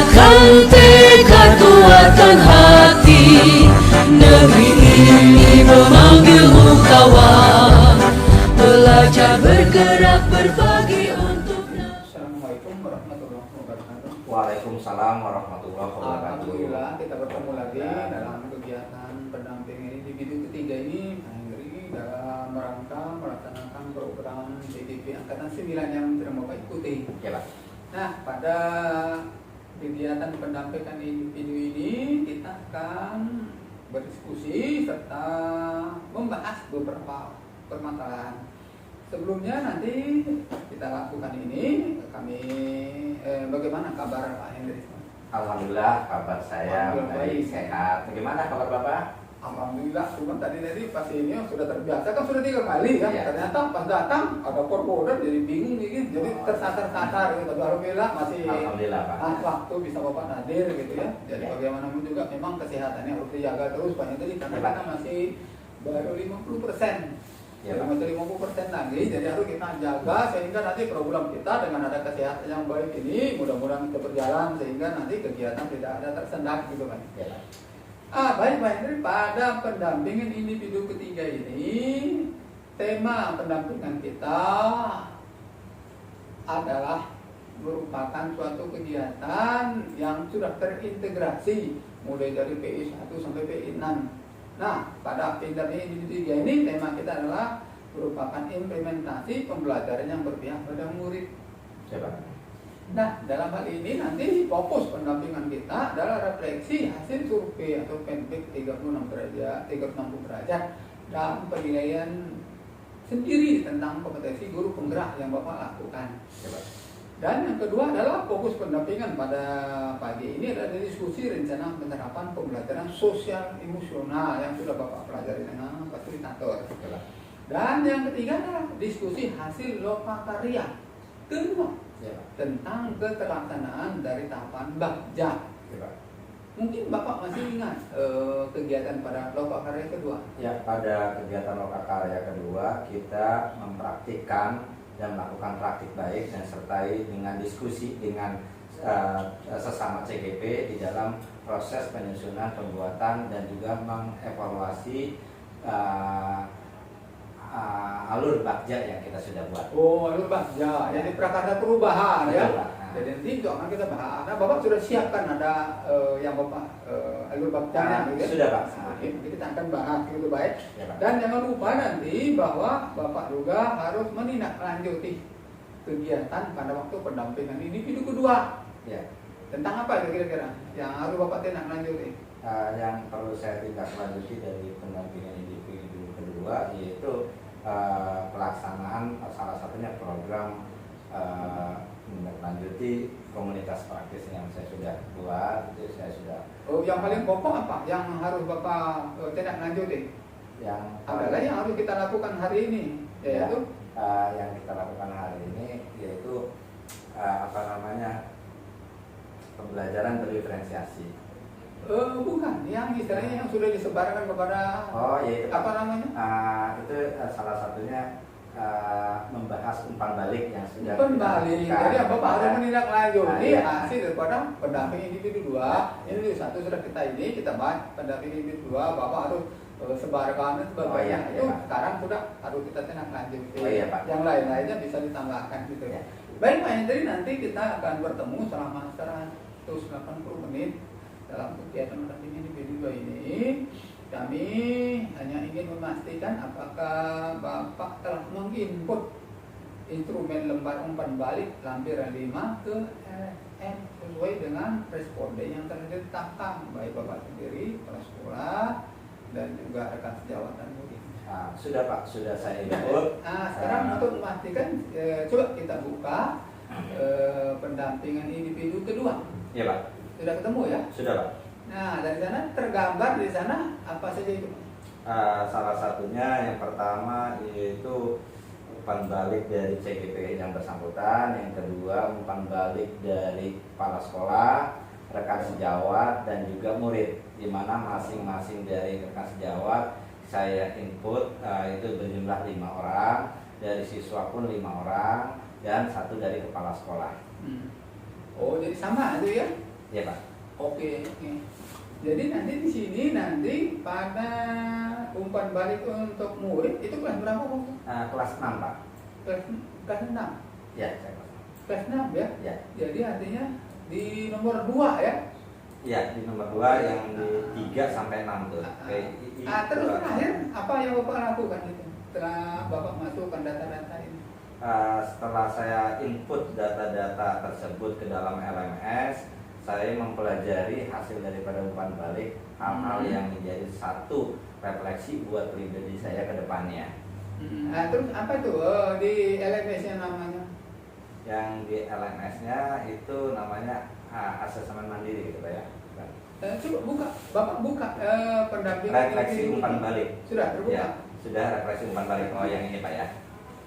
Kuatkan tekad, kuatkan hati. Negeri ini memanggilmu kawan. Belajar bergerak berbagi untuk. Assalamualaikum warahmatullahi wabarakatuh. Waalaikumsalam warahmatullahi wabarakatuh. Alhamdulillah kita bertemu lagi dalam kegiatan pendampingan individu ketiga ini dalam rangka melaksanakan program CGP Angkatan 9 yang sedang Bapak ikuti. Ya, Pak. Nah, pada kegiatan pendampingan individu ini kita akan berdiskusi serta membahas beberapa permasalahan. Sebelumnya nanti kita lakukan ini, bagaimana kabar Pak Hendri? Alhamdulillah kabar saya baik, sehat. Bagaimana kabar Bapak? Alhamdulillah, cuma tadi pas ini sudah terbiasa kan sudah 3 kali kan. Ya. Ternyata pas datang ada korporat jadi bingung gitu, jadi tersasar-sasar gitu. Tapi alhamdulillah masih Alhamdulillah Pak. waktu bisa Bapak hadir gitu ya. Jadi Ya. bagaimanapun juga memang kesehatannya harus dijaga terus Pak Hendri karena Ya, Pak. kita masih baru 50%. Ya, Jadi Pak. masih 50% lagi, jadi harus kita jaga sehingga nanti program kita dengan ada kesehatan yang baik ini mudah-mudahan kita berjalan sehingga nanti kegiatan tidak ada tersendat gitu kan. Ya, Pak. Baik Pak Hendri, pada pendampingan individu ketiga ini tema pendampingan kita adalah merupakan suatu kegiatan yang sudah terintegrasi mulai dari PI 1 sampai PI 6. Nah, pada pendampingan individu ketiga ini tema kita adalah merupakan implementasi pembelajaran yang berpihak pada murid. Ya, Pak. Nah, dalam hal ini nanti fokus pendampingan kita adalah refleksi hasil survei atau PENPIK 360 derajat dan penilaian sendiri tentang kompetensi guru penggerak yang Bapak lakukan. Ya, Pak. Dan yang kedua adalah fokus pendampingan pada pagi ini adalah diskusi rencana penerapan pembelajaran sosial emosional yang sudah Bapak pelajari dengan fasilitator. Ya, Pak. Dan yang ketiga adalah diskusi hasil lokakarya kedua. Ya, Pak. Tentang keterlaksanaan dari tahapan Bagja. Ya, Pak. Mungkin Bapak masih ingat kegiatan pada lokakarya kedua? Ya, pada kegiatan lokakarya kedua kita mempraktikkan dan melakukan praktik baik dan sertai dengan diskusi dengan sesama CGP di dalam proses penyusunan pembuatan dan juga mengevaluasi alur Bagja yang kita sudah buat. Oh, alur Bagja. Jadi prakarya perubahan. Betul, Ya. Pak. Jadi nanti itu akan kita bahas. Nah, Bapak sudah siapkan ada yang Bapak alur Bagja gitu ya? Sudah, Pak. Oke, nanti kita akan bahas gitu baik. Ya, Pak. Dan jangan lupa nanti bahwa Bapak juga harus menindaklanjuti kegiatan pada waktu pendampingan individu kedua. Ya. Tentang apa itu kira-kira yang harus Bapak tindak-lanjuti? Yang perlu saya tindak lanjuti dari pendampingan individu kedua yaitu pelaksanaan salah satunya program menindaklanjuti komunitas praktis yang saya sudah buat, itu saya sudah. Oh, yang paling pokok apa yang harus Bapak tindak-lanjuti? Yang Adalah yang harus kita lakukan hari ini, yaitu yang kita lakukan hari ini yaitu pembelajaran berdiferensiasi. bukan, yang istilahnya yang sudah disebarkan kepada Yaitu apa namanya? Itu salah satunya membahas umpan balik yang sudah Kembali. kita Jadi lakukan Bapak harus kepada- menindaklanjuti Iya. hasil daripada pendamping individu dua. Ini satu sudah kita bahas pendamping individu dua. Bapak harus sebarkan dan sebagainya. Iya, Itu Pak. sekarang sudah harus kita tindak-lanjuti. Iya, Pak. Yang lain-lainnya bisa ditambahkan gitu. Iya. Baik Pak Hendri, nanti kita akan bertemu selama 180 menit dalam kegiatan pendampingan individu dua ini. Kami hanya ingin memastikan apakah Bapak telah menginput instrumen lembar umpan balik lampiran 5 ke LSM sesuai dengan responden yang telah ditetapkan baik Bapak sendiri, kepala sekolah, dan juga rekan sejawat dan murid. Sudah Pak, sudah saya input. Sekarang untuk memastikan, coba kita buka pendampingan individu kedua. Iya Pak. Sudah ketemu ya? Sudah Pak. Nah, dari sana tergambar di sana apa saja itu? Salah satunya yang pertama yaitu umpan balik dari CGP yang bersangkutan, yang kedua umpan balik dari kepala sekolah, rekan sejawat dan juga murid, di mana masing-masing dari rekan sejawat saya input itu berjumlah 5 orang, dari siswa pun 5 orang dan 1 dari kepala sekolah. Oh, jadi sama itu ya? Iya Pak. Oke. Jadi nanti di sini nanti pada umpan balik untuk murid itu kelas berapa Pak? Kelas 6 Pak. Kelas 6. Ya, saya kelas 6. Kelas 6 ya? Ya. Jadi artinya di nomor 2 ya? Ya, di nomor 2 yang di 3 sampai 6 tuh. Terus terakhir apa yang Bapak lakukan itu? Setelah Bapak masukkan data-data ini? Setelah saya input data-data tersebut ke dalam LMS, saya mempelajari hasil daripada umpan balik, hal-hal yang menjadi satu refleksi buat pribadi saya ke depannya. Terus apa itu di LMS-nya namanya? Yang di LMS-nya itu namanya asesmen mandiri gitu Pak ya. Coba buka, Bapak buka pendampingan Refleksi ini. umpan balik. Sudah terbuka? Ya, sudah refleksi umpan balik. Oh yang ini Pak ya.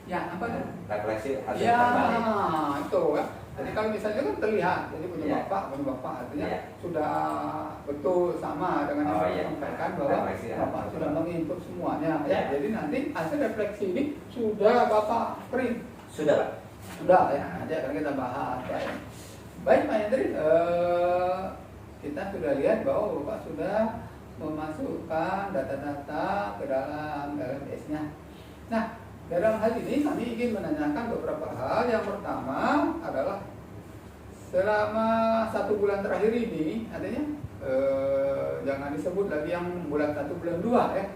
Ya, apa itu? Refleksi hasil Ya, umpan balik. itu ya. Jadi kalau misalnya kan terlihat, jadi punya Ya. bapak artinya Ya. sudah betul sama dengan yang Oh, saya iya. sampaikan bahwa Refleksi, ya. bapak sudah menginput semuanya. Ya. Ya. Jadi nanti hasil refleksi ini sudah bapak print. Sudah Pak. Sudah ya, nanti akan kita bahas. Baik Pak Hendri, kita sudah lihat bahwa bapak sudah memasukkan data-data ke dalam LMS-nya. Nah, dalam hal ini kami ingin menanyakan beberapa hal. Yang pertama adalah selama 1 bulan terakhir ini, artinya jangan disebut lagi yang bulan 1, bulan 2 ya,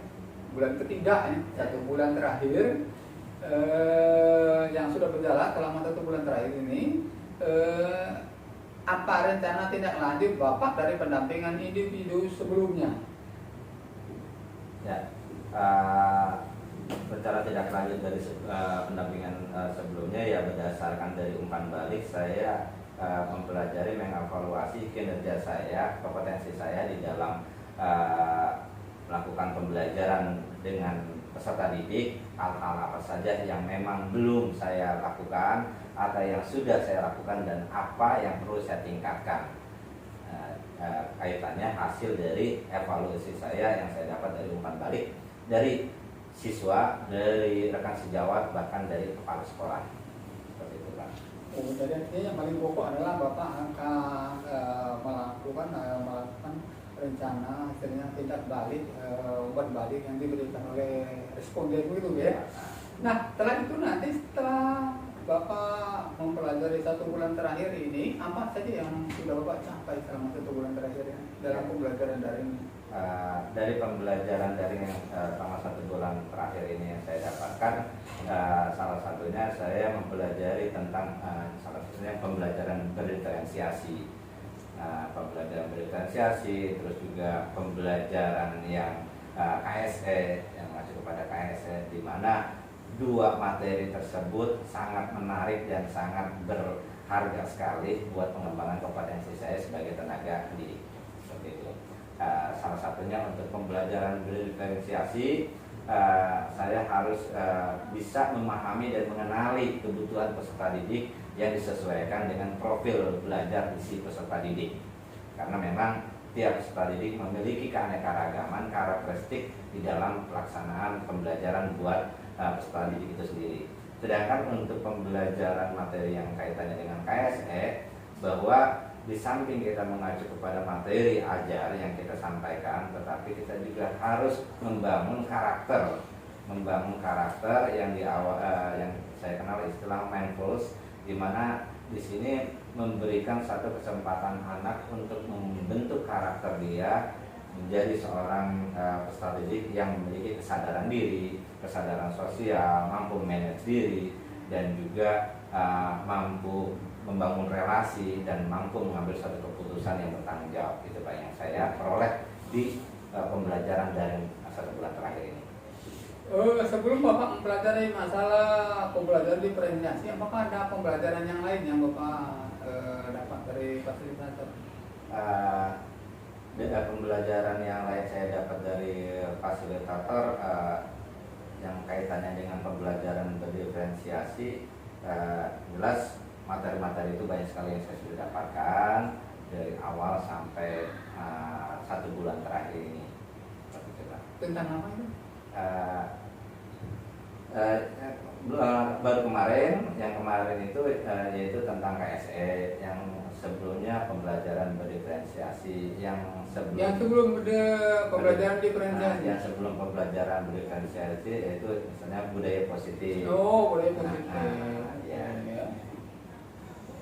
bulan ketiga ya, 1 bulan terakhir yang sudah berjalan selama 1 bulan terakhir ini, apa rencana tindak lanjut Bapak dari pendampingan individu sebelumnya? Ya. Rencana tidak lanjut dari pendampingan sebelumnya ya berdasarkan dari umpan balik saya mempelajari, mengevaluasi kinerja saya, kompetensi saya di dalam melakukan pembelajaran dengan peserta didik, hal-hal apa saja yang memang belum saya lakukan atau yang sudah saya lakukan dan apa yang perlu saya tingkatkan. Kaitannya hasil dari evaluasi saya yang saya dapat dari umpan balik dari siswa, dari rekan sejawat, bahkan dari kepala sekolah. Seperti itu Pak. Jadi artinya yang paling pokok adalah Bapak akan melakukan rencana hasilnya tindak balik, umpan balik yang diberikan oleh responden itu ya. Nah, setelah itu nanti setelah Bapak mempelajari 1 bulan terakhir ini, apa saja yang sudah Bapak capai selama 1 bulan terakhir ini dalam pembelajaran daring? Dari pembelajaran daring yang selama 1 bulan terakhir ini yang saya dapatkan, salah satunya saya mempelajari tentang salah satunya pembelajaran berdiferensiasi, terus juga pembelajaran yang KSE, yang masuk kepada KSE, di mana 2 materi tersebut sangat menarik dan sangat berharga sekali buat pengembangan kompetensi saya sebagai tenaga pendidik. Seperti itu. Salah satunya untuk pembelajaran berdiferensiasi, saya harus bisa memahami dan mengenali kebutuhan peserta didik yang disesuaikan dengan profil belajar di si peserta didik. Karena memang tiap peserta didik memiliki keanekaragaman karakteristik di dalam pelaksanaan pembelajaran buat peserta didik itu sendiri. Sedangkan untuk pembelajaran materi yang kaitannya dengan KSE, bahwa di samping kita mengacu kepada materi ajar yang kita sampaikan, tetapi kita juga harus membangun karakter yang di awal yang saya kenal istilah mindfulness, di mana di sini memberikan satu kesempatan anak untuk membentuk karakter dia menjadi seorang peserta didik yang memiliki kesadaran diri, kesadaran sosial, mampu manage diri, dan juga mampu membangun relasi dan mampu mengambil satu keputusan yang bertanggung jawab. Itu Pak yang saya peroleh di pembelajaran daring 1 bulan terakhir ini. Sebelum Bapak mempelajari masalah pembelajaran diferensiasi, apakah ada pembelajaran yang lain yang Bapak dapat dari fasilitator? Pembelajaran yang lain saya dapat dari fasilitator yang kaitannya dengan pembelajaran berdiferensiasi, jelas materi-materi itu banyak sekali yang saya sudah dapatkan dari awal sampai 1 bulan terakhir ini. Tentang apa itu? Baru kemarin itu yaitu tentang KSE, yang sebelumnya pembelajaran berdiferensiasi yang Yang sebelum pembelajaran diferensiasi. yang sebelum pembelajaran berdiferensiasi yaitu misalnya budaya positif. Oh, budaya positif. Ya. Ya.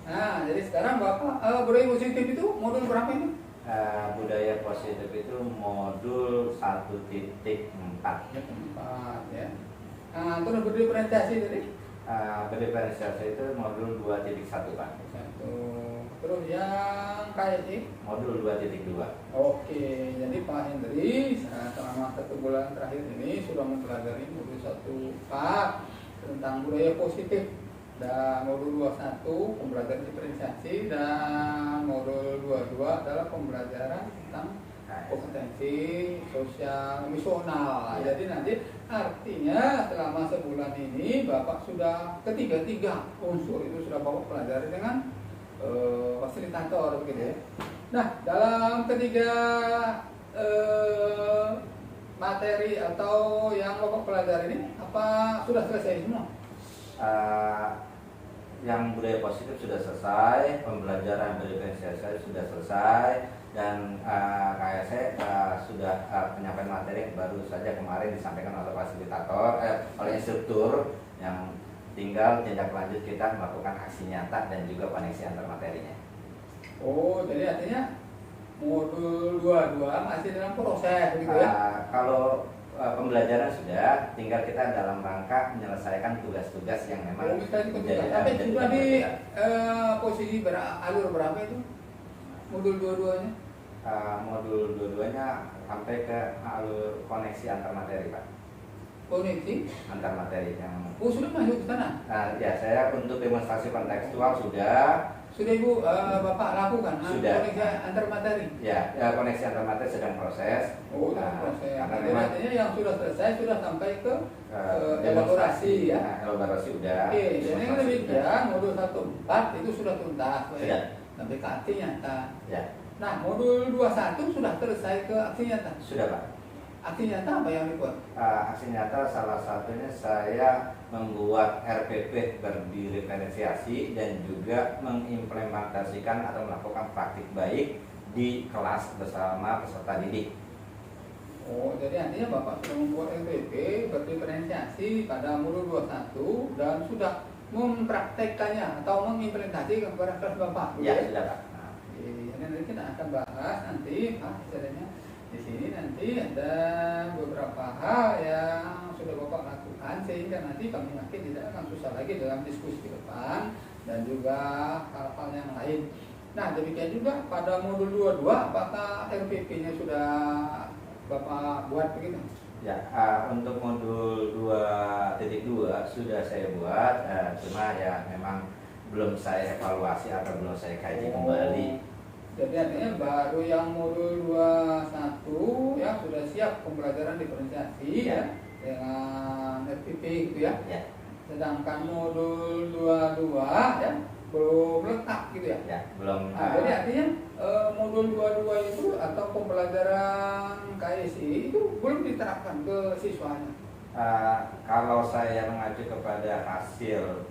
Nah, jadi sekarang Bapak budaya positif itu modul berapa ini? Budaya positif itu modul 1.4. Ya. Nah, terus berdiferensiasi tadi? Berdiferensiasi itu modul 2.1 Pak. Satu. Terus yang KSI? Modul 2.2. Oke, jadi Pak Hendri selama 1 bulan terakhir ini sudah mempelajari modul 1.4 tentang budaya positif, dan modul 21 pembelajaran diferensiasi, dan modul 22 adalah pembelajaran tentang kompetensi sosial emosional. Jadi nanti artinya selama sebulan ini Bapak sudah ketiga unsur itu sudah Bapak pelajari dengan fasilitator begitu ya. Nah, dalam ketiga materi atau yang Bapak pelajari ini apa sudah selesai semua? Yang budaya positif sudah selesai, pembelajaran berdiferensiasi sudah selesai, dan KSE sudah penyampaian materi baru saja kemarin disampaikan oleh fasilitator, oleh instruktur, yang tinggal tindak lanjut kita melakukan aksi nyata dan juga koneksi antar materinya. Oh, jadi artinya modul 22 masih dalam proses gitu ya? Kalau pembelajaran sudah, tinggal kita dalam rangka menyelesaikan tugas-tugas yang memang tapi sudah di posisi alur berapa itu? Modul 22-nya? Modul dua-duanya sampai ke alur koneksi antar materi Pak. Koneksi? Antar materi yang sudah masuk ke sana? Ya, saya untuk demonstrasi kontekstual sudah. Sudah Ibu Bapak lakukan? Sudah. Koneksi antar materi? Ya, koneksi antar materi sedang proses. Sedang proses. Karena Jadi memang artinya yang sudah selesai sudah sampai ke elaborasi ya? Elaborasi udah. Oke, jadi yang demikian modul 1.4 itu sudah tuntas. Sudah. Sampai ke aksi nyata. Ya. Nah, modul 21 sudah selesai ke aksi nyata? Sudah Pak. Aksi nyata apa yang dibuat? Aksi nyata salah satunya saya membuat RPP berdiferensiasi dan juga mengimplementasikan atau melakukan praktik baik di kelas bersama peserta didik. Oh, jadi artinya Bapak sudah membuat RPP berdiferensiasi pada modul 21 dan sudah mempraktekkannya atau mengimplementasikan kepada kelas Bapak. Ya, sudah Pak. Ini nanti kita akan bahas nanti Pak, istilahnya di sini nanti ada beberapa hal yang sudah Bapak lakukan sehingga nanti kami yakin tidak akan susah lagi dalam diskusi ke depan dan juga hal-hal yang lain. Nah, demikian juga pada modul 22 apakah RPP-nya sudah Bapak buat begitu? Ya, untuk modul 2.2 sudah saya buat, cuma ya memang belum saya evaluasi atau belum saya kaji kembali. Jadi artinya baru yang modul 21 ya sudah siap pembelajaran diferensiasi ya dengan RPP gitu ya. Sedangkan modul 22 ya belum lengkap gitu ya. Ya, belum. Jadi artinya modul 22 itu atau pembelajaran KSI itu belum diterapkan ke siswanya. Kalau saya mengacu kepada hasil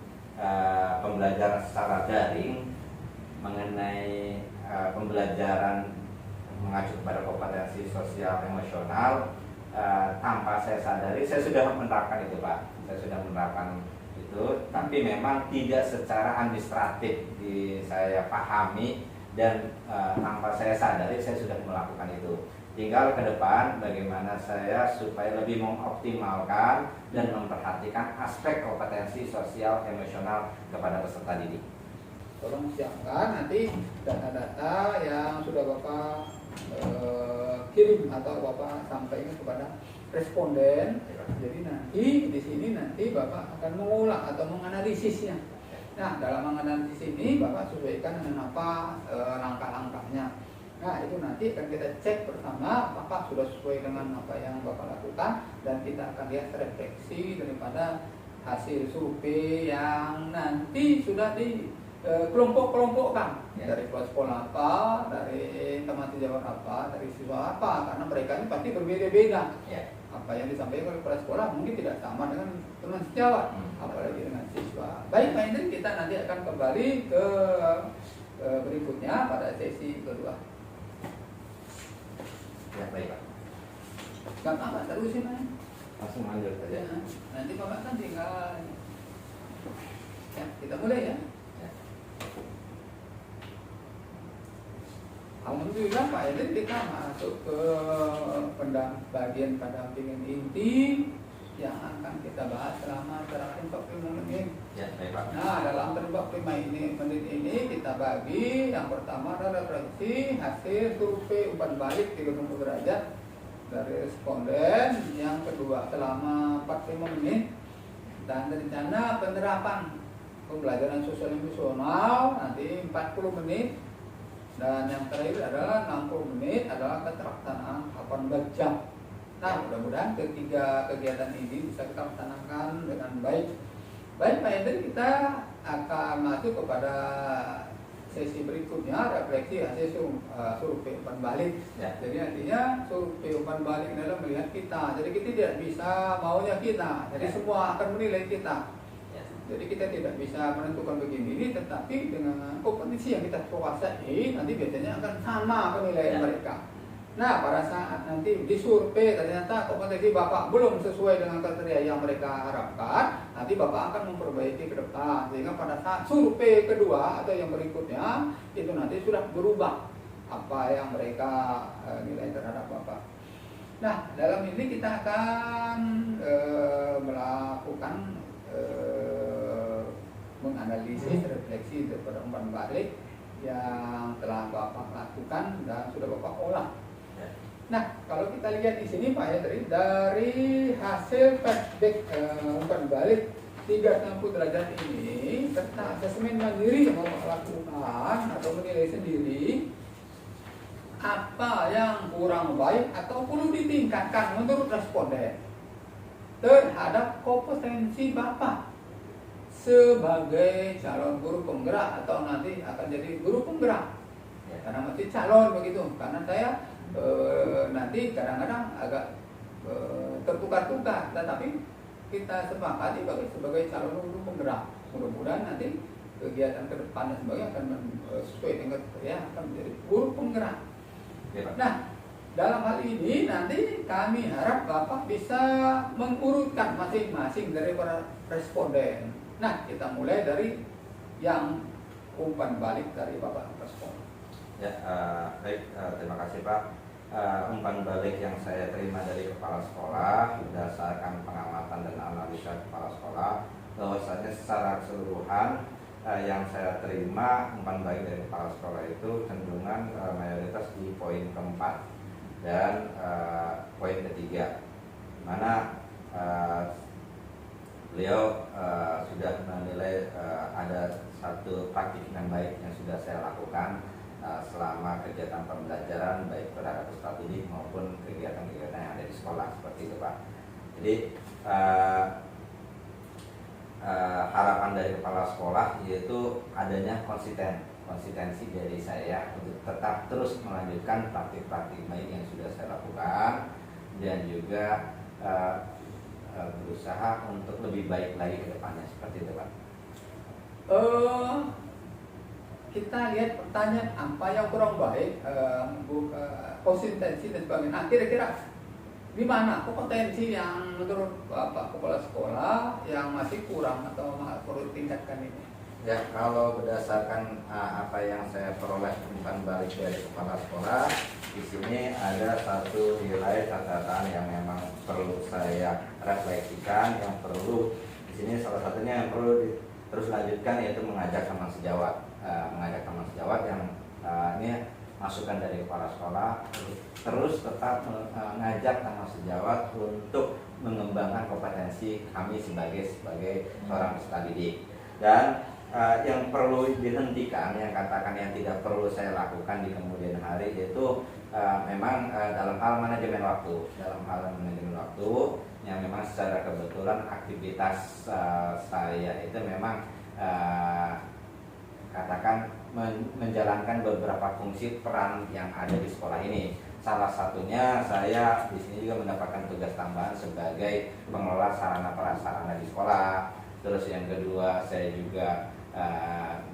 pembelajaran secara daring mengenai pembelajaran mengacu kepada kompetensi sosial emosional, tanpa saya sadari saya sudah menerapkan itu Pak. Saya sudah menerapkan itu, tapi memang tidak secara administratif saya pahami dan tanpa saya sadari saya sudah melakukan itu. Tinggal ke depan bagaimana saya supaya lebih mengoptimalkan dan memperhatikan aspek kompetensi sosial emosional kepada peserta didik. Tolong siapkan nanti data-data yang sudah Bapak kirim atau Bapak sampaikan kepada responden. Jadi nanti di sini nanti Bapak akan mengulang atau menganalisisnya. Nah, dalam menganalisis ini Bapak sesuaikan dengan apa langkah-langkahnya. Nah, itu nanti akan kita cek bersama apakah sudah sesuai dengan apa yang Bapak lakukan, dan kita akan lihat refleksi daripada hasil survei yang nanti sudah di kelompok-kelompokkan dari kelas sekolah apa, dari teman sejawat apa, dari siswa apa, karena mereka ini pasti berbeda-beda. Apa yang disampaikan oleh kepala sekolah mungkin tidak sama dengan teman sejawat, apalagi dengan siswa. Baik Pak Hendri, kita nanti akan kembali ke berikutnya pada sesi kedua. Ya, baik Pak. Gak apa-apa, terusin aja. Langsung lanjut saja. Ya, nanti Bapak kan tinggal. Ya, kita mulai ya. Ya. Alhamdulillah Pak Edin, kita masuk ke bagian pendampingan inti yang akan kita bahas selama 45 menit. Ya, baik Pak. Nah, dalam 45 menit ini kita bagi, yang pertama adalah refleksi hasil survei umpan balik 30 derajat dari responden, yang kedua selama 45 menit, dan rencana penerapan pembelajaran sosial emosional nanti 40 menit, dan yang terakhir adalah 60 menit adalah keterlaksanaan 18 jam. Nah, mudah-mudahan ketiga kegiatan ini bisa kita laksanakan dengan baik. Baik Pak Hendri, kita akan masuk kepada sesi berikutnya, refleksi hasil survei umpan balik. Ya. Jadi artinya survei umpan balik adalah melihat kita. Jadi kita tidak bisa maunya kita. Jadi Ya. semua akan menilai kita. Ya. Jadi kita tidak bisa menentukan begini ini, tetapi dengan kompetisi yang kita kuasai nanti biasanya akan sama penilaian Ya. mereka. Nah, pada saat nanti disurvei ternyata kompetensi Bapak belum sesuai dengan kriteria yang mereka harapkan, nanti Bapak akan memperbaiki ke depan. Sehingga pada saat survei kedua atau yang berikutnya, itu nanti sudah berubah apa yang mereka nilai terhadap Bapak. Nah, dalam ini kita akan melakukan menganalisis, refleksi daripada umpan balik yang telah Bapak lakukan dan sudah Bapak olah. Nah, kalau kita lihat di sini Pak Hendri, dari hasil flashback umpan balik 360 derajat ini serta asesmen mandiri yang Bapak lakukan atau menilai sendiri, apa yang kurang baik atau perlu ditingkatkan menurut responden terhadap kompetensi Bapak sebagai calon guru penggerak atau nanti akan jadi guru penggerak. Ya, karena masih calon begitu, karena saya nanti kadang-kadang agak tertukar-tukar, tetapi kita sepakati sebagai calon guru penggerak. Mudah-mudahan nanti kegiatan ke depan dan sebagainya akan sesuai dengan ya, akan menjadi guru penggerak. Ya, Pak. Nah, dalam hal ini nanti kami harap Bapak bisa mengurutkan masing-masing dari para responden. Nah, kita mulai dari yang umpan balik dari Bapak responden. Ya, baik, terima kasih Pak. Umpan balik yang saya terima dari kepala sekolah berdasarkan pengamatan dan analisa kepala sekolah, bahwasanya secara keseluruhan yang saya terima umpan balik dari kepala sekolah itu cenderungan mayoritas di poin keempat dan poin ketiga, mana beliau sudah menilai ada satu praktik yang baik yang sudah saya lakukan selama kegiatan pembelajaran baik terhadap peserta didik maupun kegiatan-kegiatan yang ada di sekolah, seperti itu Pak. Jadi harapan dari kepala sekolah yaitu adanya konsistensi dari saya untuk tetap terus melanjutkan praktik-praktik baik yang sudah saya lakukan dan juga berusaha untuk lebih baik lagi ke depannya, seperti itu Pak. Kita lihat pertanyaan apa yang kurang baik, konsistensi dan sebagainya. Nah, kira-kira di mana kompetensi yang menurut Bapak Kepala Sekolah yang masih kurang atau perlu tingkatkan ini? Ya, kalau berdasarkan apa yang saya peroleh umpan balik dari kepala sekolah, di sini ada satu nilai catatan yang memang perlu saya refleksikan, yang perlu di sini salah satunya yang perlu terus lanjutkan yaitu mengajak teman sejawat. Mengajak teman sejawat yang ini masukan dari kepala sekolah, terus tetap mengajak teman sejawat untuk mengembangkan kompetensi kami sebagai seorang peserta didik. Dan yang perlu dihentikan, yang katakan yang tidak perlu saya lakukan di kemudian hari, yaitu memang dalam hal manajemen waktu, yang memang secara kebetulan aktivitas saya itu memang katakan menjalankan beberapa fungsi peran yang ada di sekolah ini. Salah satunya saya di sini juga mendapatkan tugas tambahan sebagai pengelola sarana prasarana di sekolah. Terus yang kedua saya juga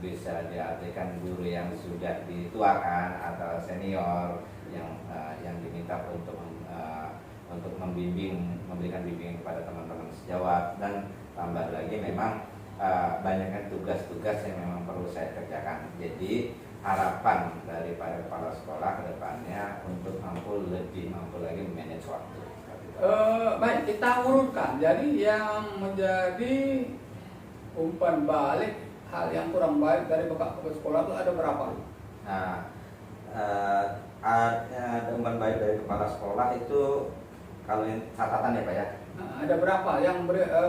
bisa diartikan guru yang sudah dituakan atau senior yang diminta untuk memberikan bimbingan kepada teman-teman sejawat, dan tambah lagi memang banyaknya tugas-tugas yang memang perlu saya kerjakan. Jadi harapan daripada kepala sekolah ke depannya untuk lebih mampu lagi manage waktu. Baik, kita urutkan. Jadi yang menjadi umpan balik hal yang kurang baik dari Bapak kepala sekolah itu ada berapa? Nah, ada umpan baik dari kepala sekolah itu, kalau yang catatan ya Pak ya. Ada berapa yang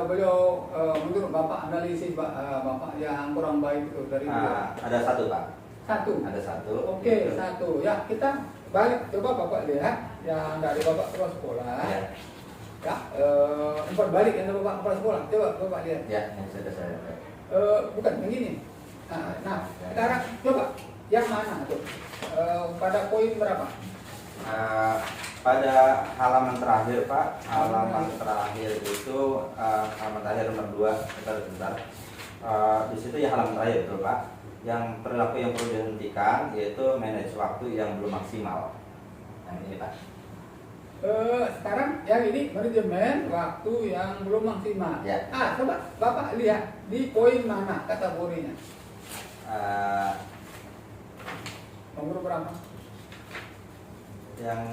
beliau menurut Bapak analisis Bapak yang kurang baik itu dari beliau? Ada satu Pak. Satu. Ada satu. Oke, satu. Ya, kita balik, coba Bapak lihat yang dari Bapak kepala sekolah. Ya. Ya, umpan balik yang dari Bapak kepala sekolah. Coba Bapak lihat. Ya, yang sudah saya lihat. Bukan begini. Nah, sekarang coba yang mana tuh? Pada poin berapa? Pada halaman terakhir Pak, halaman terakhir itu halaman terakhir nomor 2, sebentar. Di situ ya halaman terakhir betul Pak. Yang perilaku yang perlu dihentikan yaitu manage waktu yang belum maksimal. Yang ini Pak. Sekarang yang ini manajemen waktu yang belum maksimal. Ya. Coba Bapak lihat di poin mana kategorinya? Nomor berapa? Yang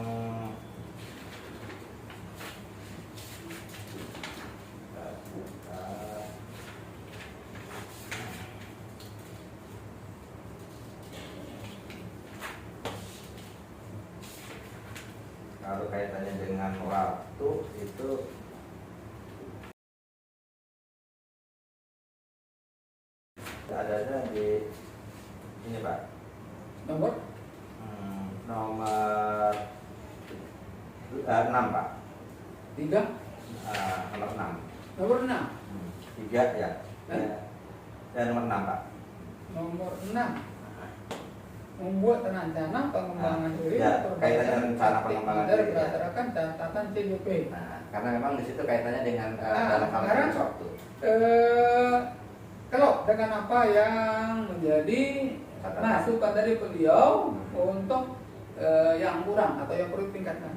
kalau kaitannya dengan waktu itu ada di ini Pak. Nomor? Nomor 6 Pak. 3? Nomor 6. Nomor 6? 3 ya. Ya nomor 6 Pak. Nomor 6. Membuat rencana pengembangan diri ya, kaitannya rencana pengembangan diri berdasarkan catatan CJP. Karena memang di situ kaitannya dengan dalam hal sekarang, waktu. Kalau dengan apa yang menjadi masukan dari beliau untuk yang kurang atau yang perlu ditingkatkan.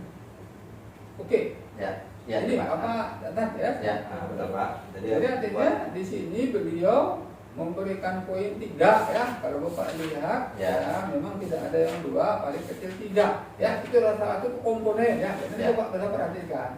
Oke. Ya. Ya, ini Pak. apa catat ya? Ya, betul Pak. Jadi artinya di sini beliau memberikan poin 3 ya. Kalau Bapak lihat ya, memang tidak ada yang 2, paling kecil 3 ya. Itu adalah salah satu komponen ya. Jadi Bapak bisa perhatikan.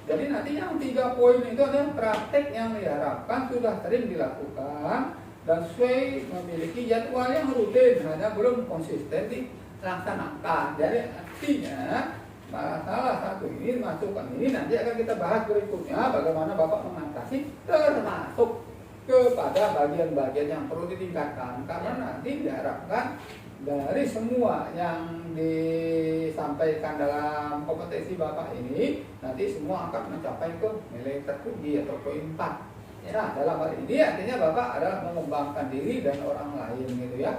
Jadi nanti yang 3 poin itu adalah praktek yang diharapkan sudah sering dilakukan dan sesuai memiliki jadwal yang rutin, hanya belum konsisten dilaksanakan. Jadi artinya salah satu ini, masukan ini nanti akan kita bahas berikutnya bagaimana Bapak mengatasi, termasuk kepada bagian-bagian yang perlu ditingkatkan, karena nanti diharapkan dari semua yang disampaikan dalam kompetensi Bapak ini nanti semua akan mencapai ke nilai tertinggi atau poin 4. Nah, dalam hal ini artinya Bapak adalah mengembangkan diri dan orang lain gitu ya.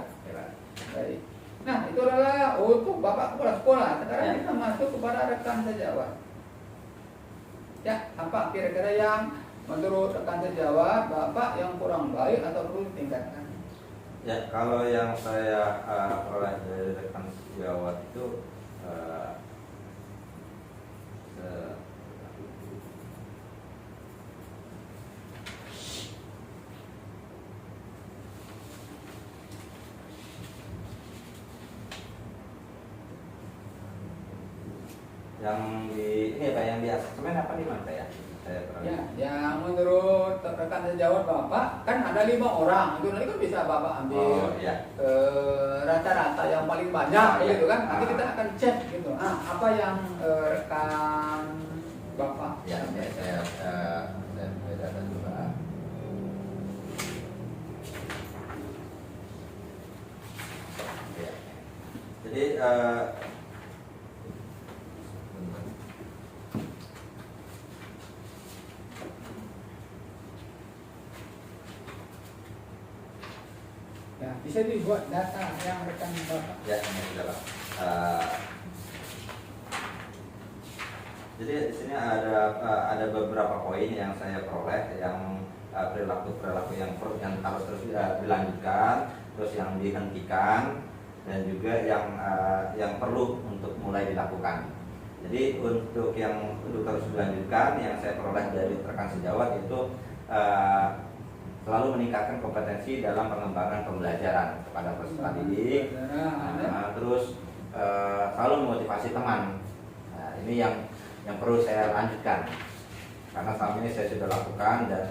Baik. Nah, itu adalah untuk Bapak kepala sekolah. Sekarang kita masuk kepada rekan sejawat. Ya, apa kira-kira yang menurut rekan sejawat Bapak yang kurang baik atau perlu ditingkatkan? Ya, kalau yang saya peroleh dari rekan sejawat itu yang di ini Pak, yang di asesmen apa di mana ya? Ya, yang menurut rekan sejawat Bapak kan ada 5 orang, itu nanti kan bisa Bapak ambil rata-rata yang paling banyak gitu kan. Nanti kita akan cek gitu. Apa yang rekan Bapak? Ya, saya bedakan dulu Pak. Ya. Jadi ya, bisa dibuat data yang rekan Bapak. Ya, ini sudah Pak. Jadi di sini ada beberapa poin yang saya peroleh yang perilaku yang harus terus dilanjutkan, terus yang dihentikan, dan juga yang perlu untuk mulai dilakukan. Jadi untuk yang terus dilanjutkan, yang saya peroleh dari rekan sejawat itu selalu meningkatkan kompetensi dalam pengembangan pembelajaran kepada peserta didik, terus selalu memotivasi teman. Nah, ini yang perlu saya lanjutkan karena selama ini saya sudah lakukan, dan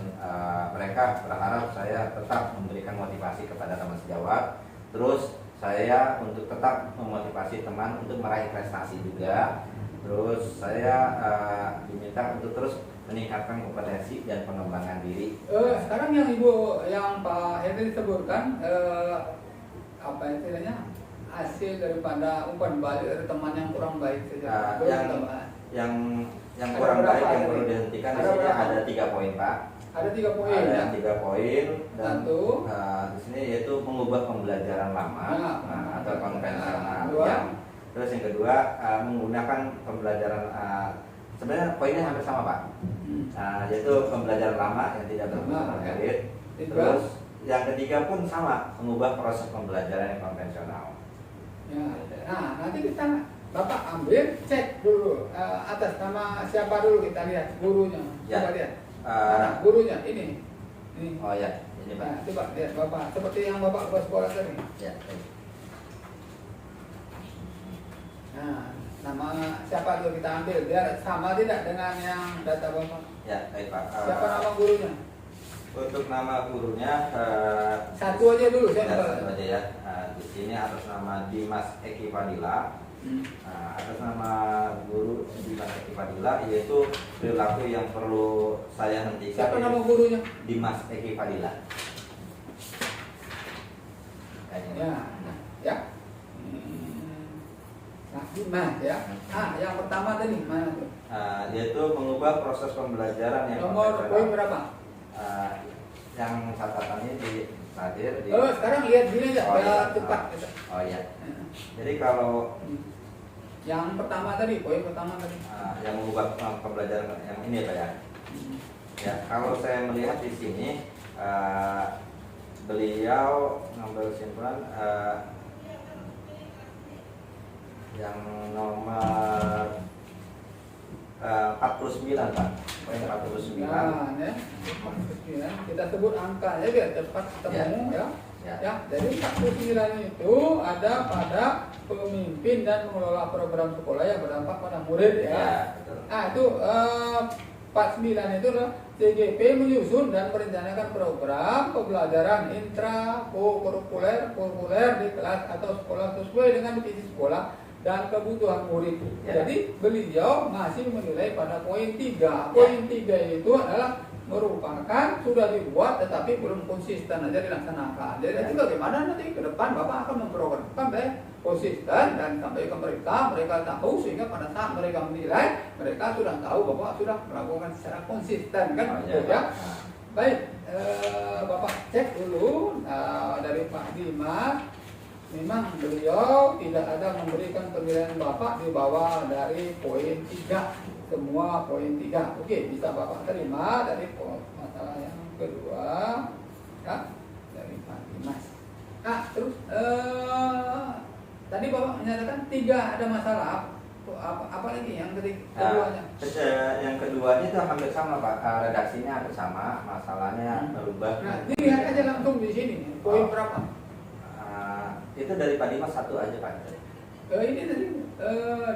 mereka berharap saya tetap memberikan motivasi kepada teman sejawat. Terus saya untuk tetap memotivasi teman untuk meraih prestasi juga. Terus saya diminta untuk terus meningkatkan kompetensi dan pengembangan diri. Sekarang yang Pak Henry sebutkan, apa istilahnya, hasil daripada umpan balik dari teman yang kurang baik saja. Yang kurang baik yang perlu dihentikan di sini ada 3 poin, Pak. Ada 3 poin. Ada 3 poin, dan di sini yaitu mengubah pembelajaran lama atau konvensional. Terus yang kedua menggunakan pembelajaran, sebenarnya poinnya hampir sama, Pak. Yaitu pembelajaran lama yang tidak berfungsi kredit. Terus yang ketiga pun sama, mengubah proses pembelajaran yang konvensional. Ya. Nah, nanti Bapak ambil, cek dulu atas nama siapa dulu, kita lihat gurunya. Coba lihat. Gurunya ini. Oh ya, ini Pak. Nah, coba lihat Bapak, seperti yang Bapak ke sekolah tadi. Ya. Nah, nama siapa dulu kita ambil biar sama tidak dengan yang data Bapak. Ya, baik Pak. Siapa nama gurunya? Untuk nama gurunya satu aja dulu, satu aja ya. Di sini atas nama Dimas Eki Fadila. Atas nama guru Dimas Eki Fadila, yaitu perilaku yang perlu saya hentikan. Siapa nama gurunya? Dimas Eki Fadila. Ya. Nah, Dimas ya. Yang pertama tadi mana tuh? Yaitu mengubah proses pembelajaran yang nomor poin berapa? Yang catatannya di hadir di. Sekarang lihat gini aja, biar cepat. Oh iya. Jadi kalau yang pertama tadi, poin pertama tadi. Yang mengubah pembelajaran yang ini ya Pak ya. Ya, kalau saya melihat di sini beliau ngambil kesimpulan yang nomor 49 Pak. Poin 49. Nah, ya. 49. Kita sebut angka ya biar cepat ketemu ya. Ya, jadi 49 itu ada pada pemimpin dan mengelola program sekolah yang berdampak pada murid ya. Itu 49 itu adalah CGP menyusun dan merencanakan program pembelajaran intrakurikuler di kelas atau sekolah sesuai dengan visi sekolah dan kebutuhan murid. Jadi beliau masih menilai pada poin 3. Poin 3 itu adalah merupakan sudah dibuat tetapi belum konsisten aja dilaksanakan. Jadi nanti bagaimana nanti ke depan Bapak akan memprogramkan konsisten dan sampai ke mereka tahu, sehingga pada saat mereka menilai mereka sudah tahu bahwa sudah melakukan secara konsisten kan. Ya. Baik, Bapak cek dulu dari Pak Dimas. Memang beliau tidak ada memberikan penilaian Bapak di bawah dari poin 3. Semua poin 3. Oke, bisa Bapak terima dari masalah yang kedua ya, dari Pak Dimas. Terus tadi Bapak menyatakan 3 ada masalah. Apa lagi yang keduanya? Yang keduanya itu hampir sama Pak. Redaksinya hampir sama, masalahnya merubah. Dilihat aja langsung di sini. Poin berapa? Itu dari Pak Dimas 1 aja Pak. Ini tadi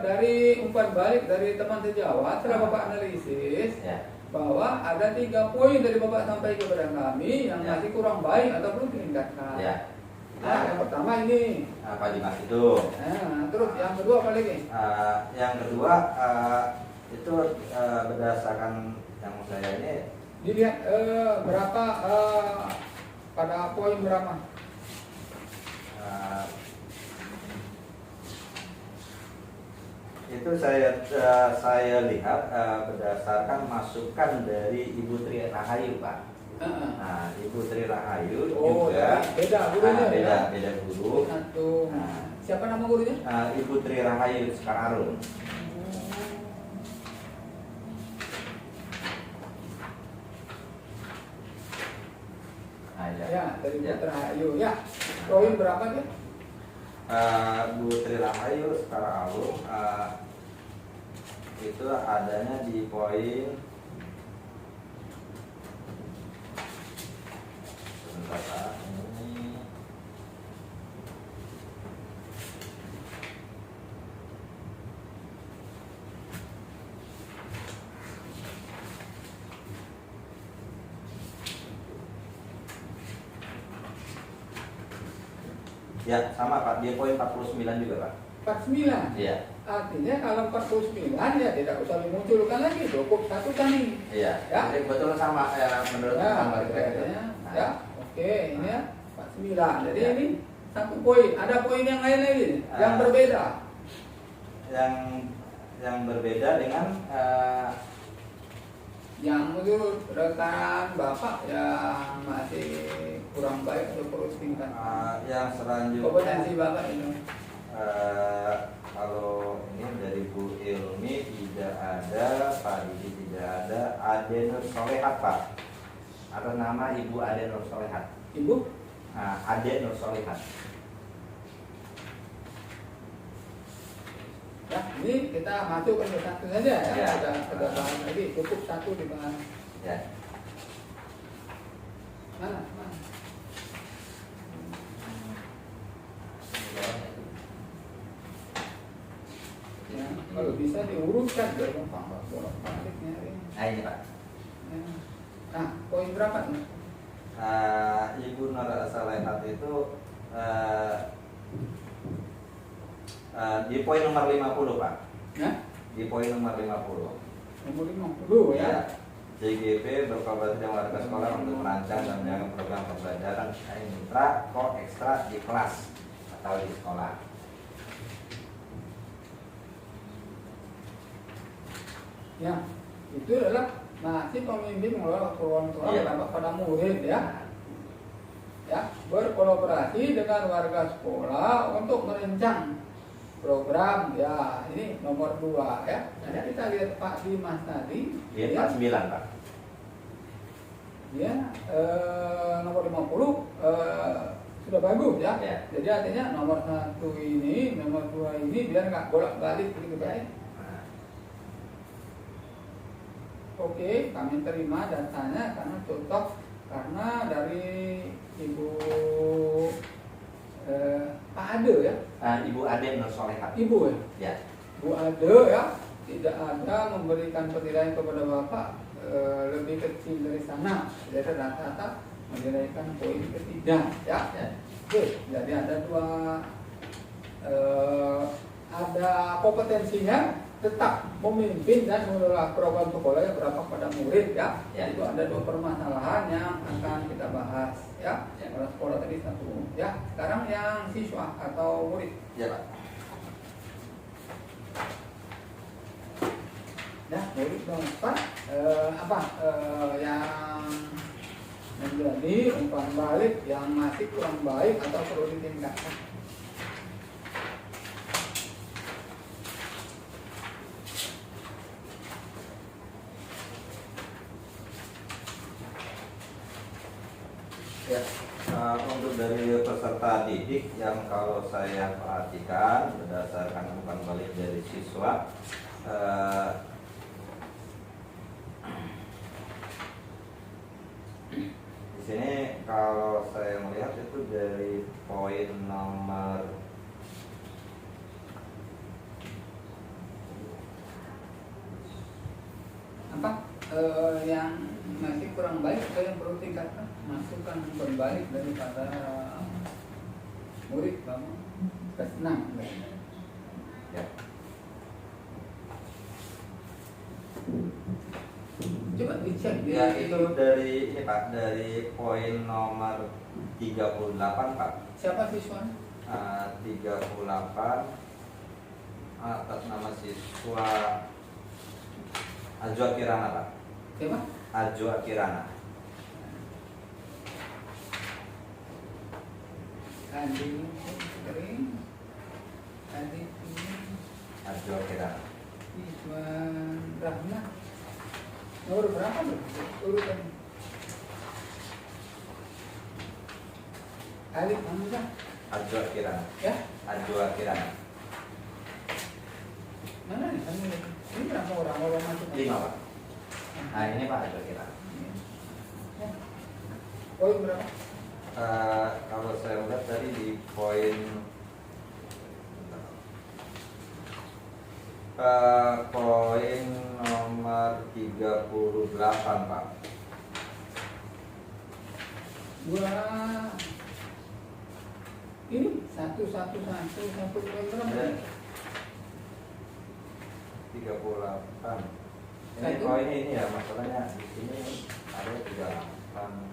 dari umpan balik dari teman sejawat setelah Bapak analisis bahwa ada 3 poin dari Bapak sampai kepada kami yang masih kurang baik atau belum ditingkatkan. Yang pertama ini Pak Dimas itu. Terus yang kedua apa lagi? Yang kedua itu berdasarkan yang saya ini dilihat berapa pada poin berapa? Itu saya lihat berdasarkan masukan dari Ibu Tri Rahayu Pak. Ibu Tri Rahayu juga beda gurunya beda guru. Siapa nama gurunya? Ibu Tri Rahayu Sekararun. Ya, dari Ya. Putra Ayu ya. Poin berapa dia? Bu Tri Rahayu secara alur itu adanya di poin sebentar Pak, ini ya sama Pak, dia poin 49 juga Pak. 49. Iya. Artinya kalau 49 ya tidak usah dimunculkan lagi, cukup satu tadi. Iya, Ya. jadi betul sama menurut Ya, Bang Balik ya, itu. ya, ya. Oke, ini ya 49. Jadi Ya. ini satu poin. Ada poin yang lain lagi yang berbeda. Yang berbeda dengan Yang menurut rekan Bapak yang masih kurang baik atau perlu tingkatkan. yang selanjutnya Kompetensi Bapak itu. kalau ini dari Bu Ilmi tidak ada, Pak Didi tidak ada, Ade Nur Solehat Pak, atas nama Ibu Ade Nur Solehat. Ibu? Ade Nur Solehat. Ya, ini kita masukkan ke satu saja ya. Ya. Kita bahas lagi, cukup satu dibahas. Ya. Mana? Ya, kalau bisa diurutkan biar gampang Pak, bolak-baliknya ini. Ini Pak. Ya. Nah, poin berapa nih? Ibu Nur Solehat itu di poin nomor 50 Pak. Ya? Di poin nomor 50. Nomor 50 ya. JGP berkolaborasi dengan warga sekolah untuk merancang dan menjalankan program pembelajaran intra ko ekstra di kelas atau di sekolah. Ya, itu adalah masih pemimpin mengelola keperluan sekolah Iya. berdampak pada murid ya. Ya, berkolaborasi dengan warga sekolah untuk merancang program ya. Ini nomor 2 ya. Jadi kita lihat Pak Dimas tadi Iya, ya, 49 Pak. dia nomor 50 sudah bagus ya. Ya. Jadi artinya nomor 1 ini, nomor 2 ini biar nggak bolak-balik begitu baik. Nah, Oke, kami terima datanya karena cocok, karena dari Ibu Pak Ade ya, Ibu Ade Nur Solehat. Ibu ya, Ya. Bu Ade ya, tidak ada memberikan penilaian kepada Bapak lebih kecil dari sana, jadi rata-rata menilaikan poin ketiga ya. Ya. Oke, jadi ada dua, ada kompetensinya tetap memimpin dan mengelola program sekolah yang berdampak pada murid ya. Ya. Itu ada dua permasalahan yang akan kita bahas ya. Ya. Kalau sekolah tadi satu ya. Sekarang yang siswa atau murid Ya Pak. ya, murid nomor yang menjadi umpan balik yang masih kurang baik atau perlu ditingkatkan. Ya, untuk dari peserta didik yang kalau saya perhatikan berdasarkan umpan balik dari siswa, di sini kalau saya melihat itu dari poin nomor Apa yang masih kurang baik atau yang perlu tingkatkan? Masukkan berbalik daripada murid kamu kesenang. ya, Coba dicek ya itu dari ini Pak, dari poin nomor 38 Pak. siapa siswanya? 38 atas nama siswa Ajo Akirana Pak. Siapa? Ajo Akirana. Andi Kering, Andi Ajo Akirana. Iswan Rahmat. Nomor berapa tuh? Urutan Alif Hamzah. Ajwa Kirana. Ya, Ajwa Kirana. mana nih? Ini berapa orang kalau masuk? 5 Pak. Nah ini Pak Ajwa Kirana. Ya. Poin berapa? Kalau saya lihat tadi di poin poin nomor 38 Pak. Gua ini satu poin berapa? Ya. 38. Ini Satu. poinnya ini ya, masalahnya di sini ada 38.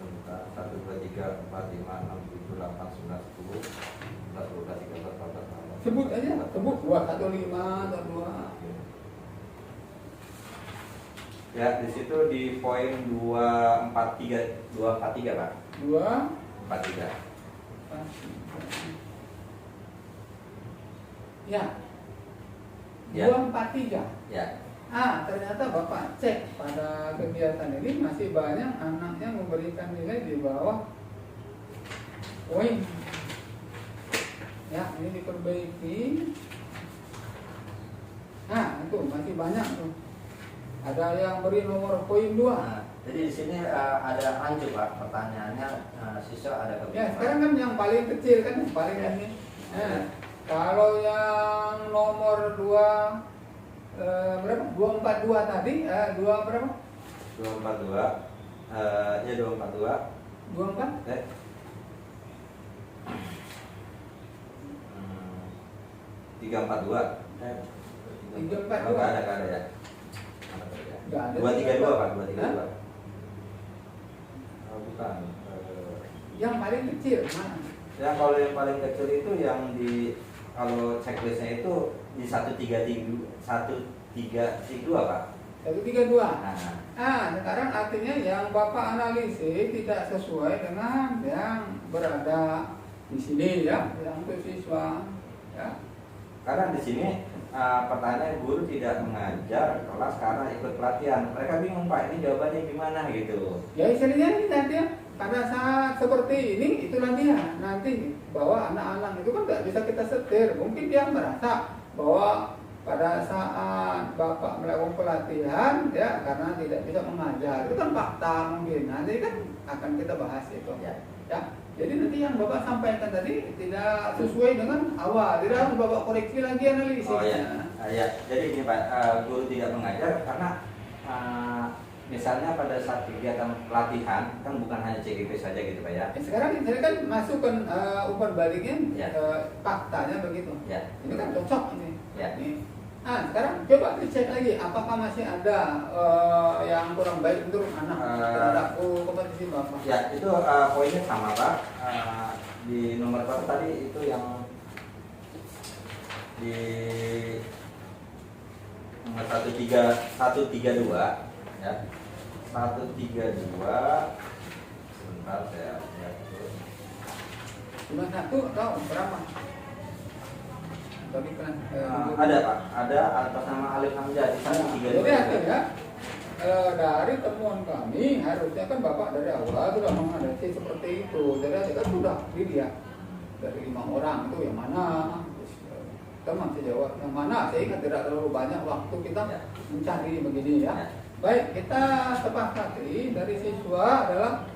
Bentar, 1, 2, 3, 4, 5, 6, 7, 8, 9, 10, 11, 12, 13, 14, 15. Sebut aja, sebut 2 atau 5 atau 2. Ya, di situ di poin 243 Pak. 2 43. Ya. Ya. 243. Ya. Ternyata Bapak cek pada kegiatan ini masih banyak anak yang memberikan nilai di bawah poin. Ya, ini diperbaiki. Itu masih banyak tuh. Ada yang beri nomor poin 2. Nah, jadi di sini ada lanjut Pak, pertanyaannya siswa ada Ya, kebingungan. sekarang kan yang paling kecil kan yang paling Ya. ini. Kalau yang nomor 2 berapa? 242 tadi, 2 berapa? 242. Ya 242. 24? 342. 342. Enggak ada ya. Nggak ada. 232 Pak, 232. Hah? Oh, bukan. Yang paling kecil mana? Ya kalau yang paling kecil itu yang di kalau checklistnya itu di 133 Pak. 132. Nah, Sekarang artinya yang Bapak analisis tidak sesuai dengan yang berada di sini ya, yang untuk siswa ya. karena di sini pertanyaan guru tidak mengajar kelas karena ikut pelatihan. Mereka bingung Pak, ini jawabannya gimana gitu. Ya istilahnya ini nanti ya, pada saat seperti ini itulah dia nanti bahwa anak-anak itu kan nggak bisa kita setir. Mungkin dia merasa bahwa pada saat Bapak melakukan pelatihan ya karena tidak bisa mengajar itu kan fakta mungkin. Nanti kan akan kita bahas itu Ya. ya. Jadi nanti yang Bapak sampaikan tadi tidak sesuai dengan awal, tidak harus Bapak koreksi lagi analisisnya. Oh ya, jadi ini Pak, guru tidak mengajar karena misalnya pada saat kegiatan pelatihan kan bukan hanya CGP saja gitu Pak ya. Sekarang saya kan masukkan umpan baliknya Ya. faktanya begitu. Ya. Ini kan cocok ini. Ya. Ini. Sekarang coba dicek lagi apakah masih ada yang kurang baik untuk anak terhadap kompetisi Bapak. Ya, itu poinnya sama Pak. Di nomor berapa tadi itu yang di nomor 132 ya. 132 sebentar saya lihat dulu. Cuma satu atau berapa? Bagi kan, Ada Pak, ada atas nama Alif Hamzah di sana 32. Jadi akhirnya dari temuan kami harusnya kan Bapak dari awal sudah menganalisis seperti itu. Jadi kan sudah dilihat dari 5 orang itu yang mana. Terus, kita masih jawab yang mana sehingga tidak terlalu banyak waktu kita Ya. mencari begini ya. Ya. Baik, kita sepakati dari siswa adalah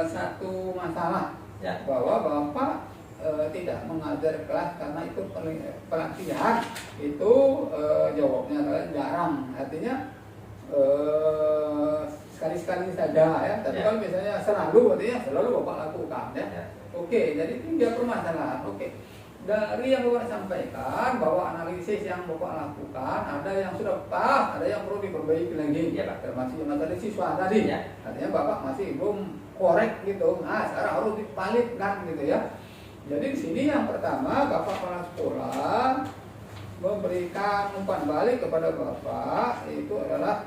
satu masalah Ya. bahwa Bapak tidak mengajar kelas karena itu pelatihan itu jawabnya adalah jarang, artinya sekali-sekali saja ya. Tapi Ya. kalau misalnya selalu, artinya selalu Bapak lakukan ya. Ya. Oke, jadi 3 permasalahan. Oke. Dari yang Bapak sampaikan bahwa analisis yang Bapak lakukan ada yang sudah pas, ada yang perlu diperbaiki lagi. Ya, Pak. Termasuk yang tadi siswa tadi. Ya. Artinya Bapak masih belum korek gitu. Sekarang harus dipalitkan gitu ya. Jadi di sini yang pertama Bapak kepala sekolah memberikan umpan balik kepada Bapak itu adalah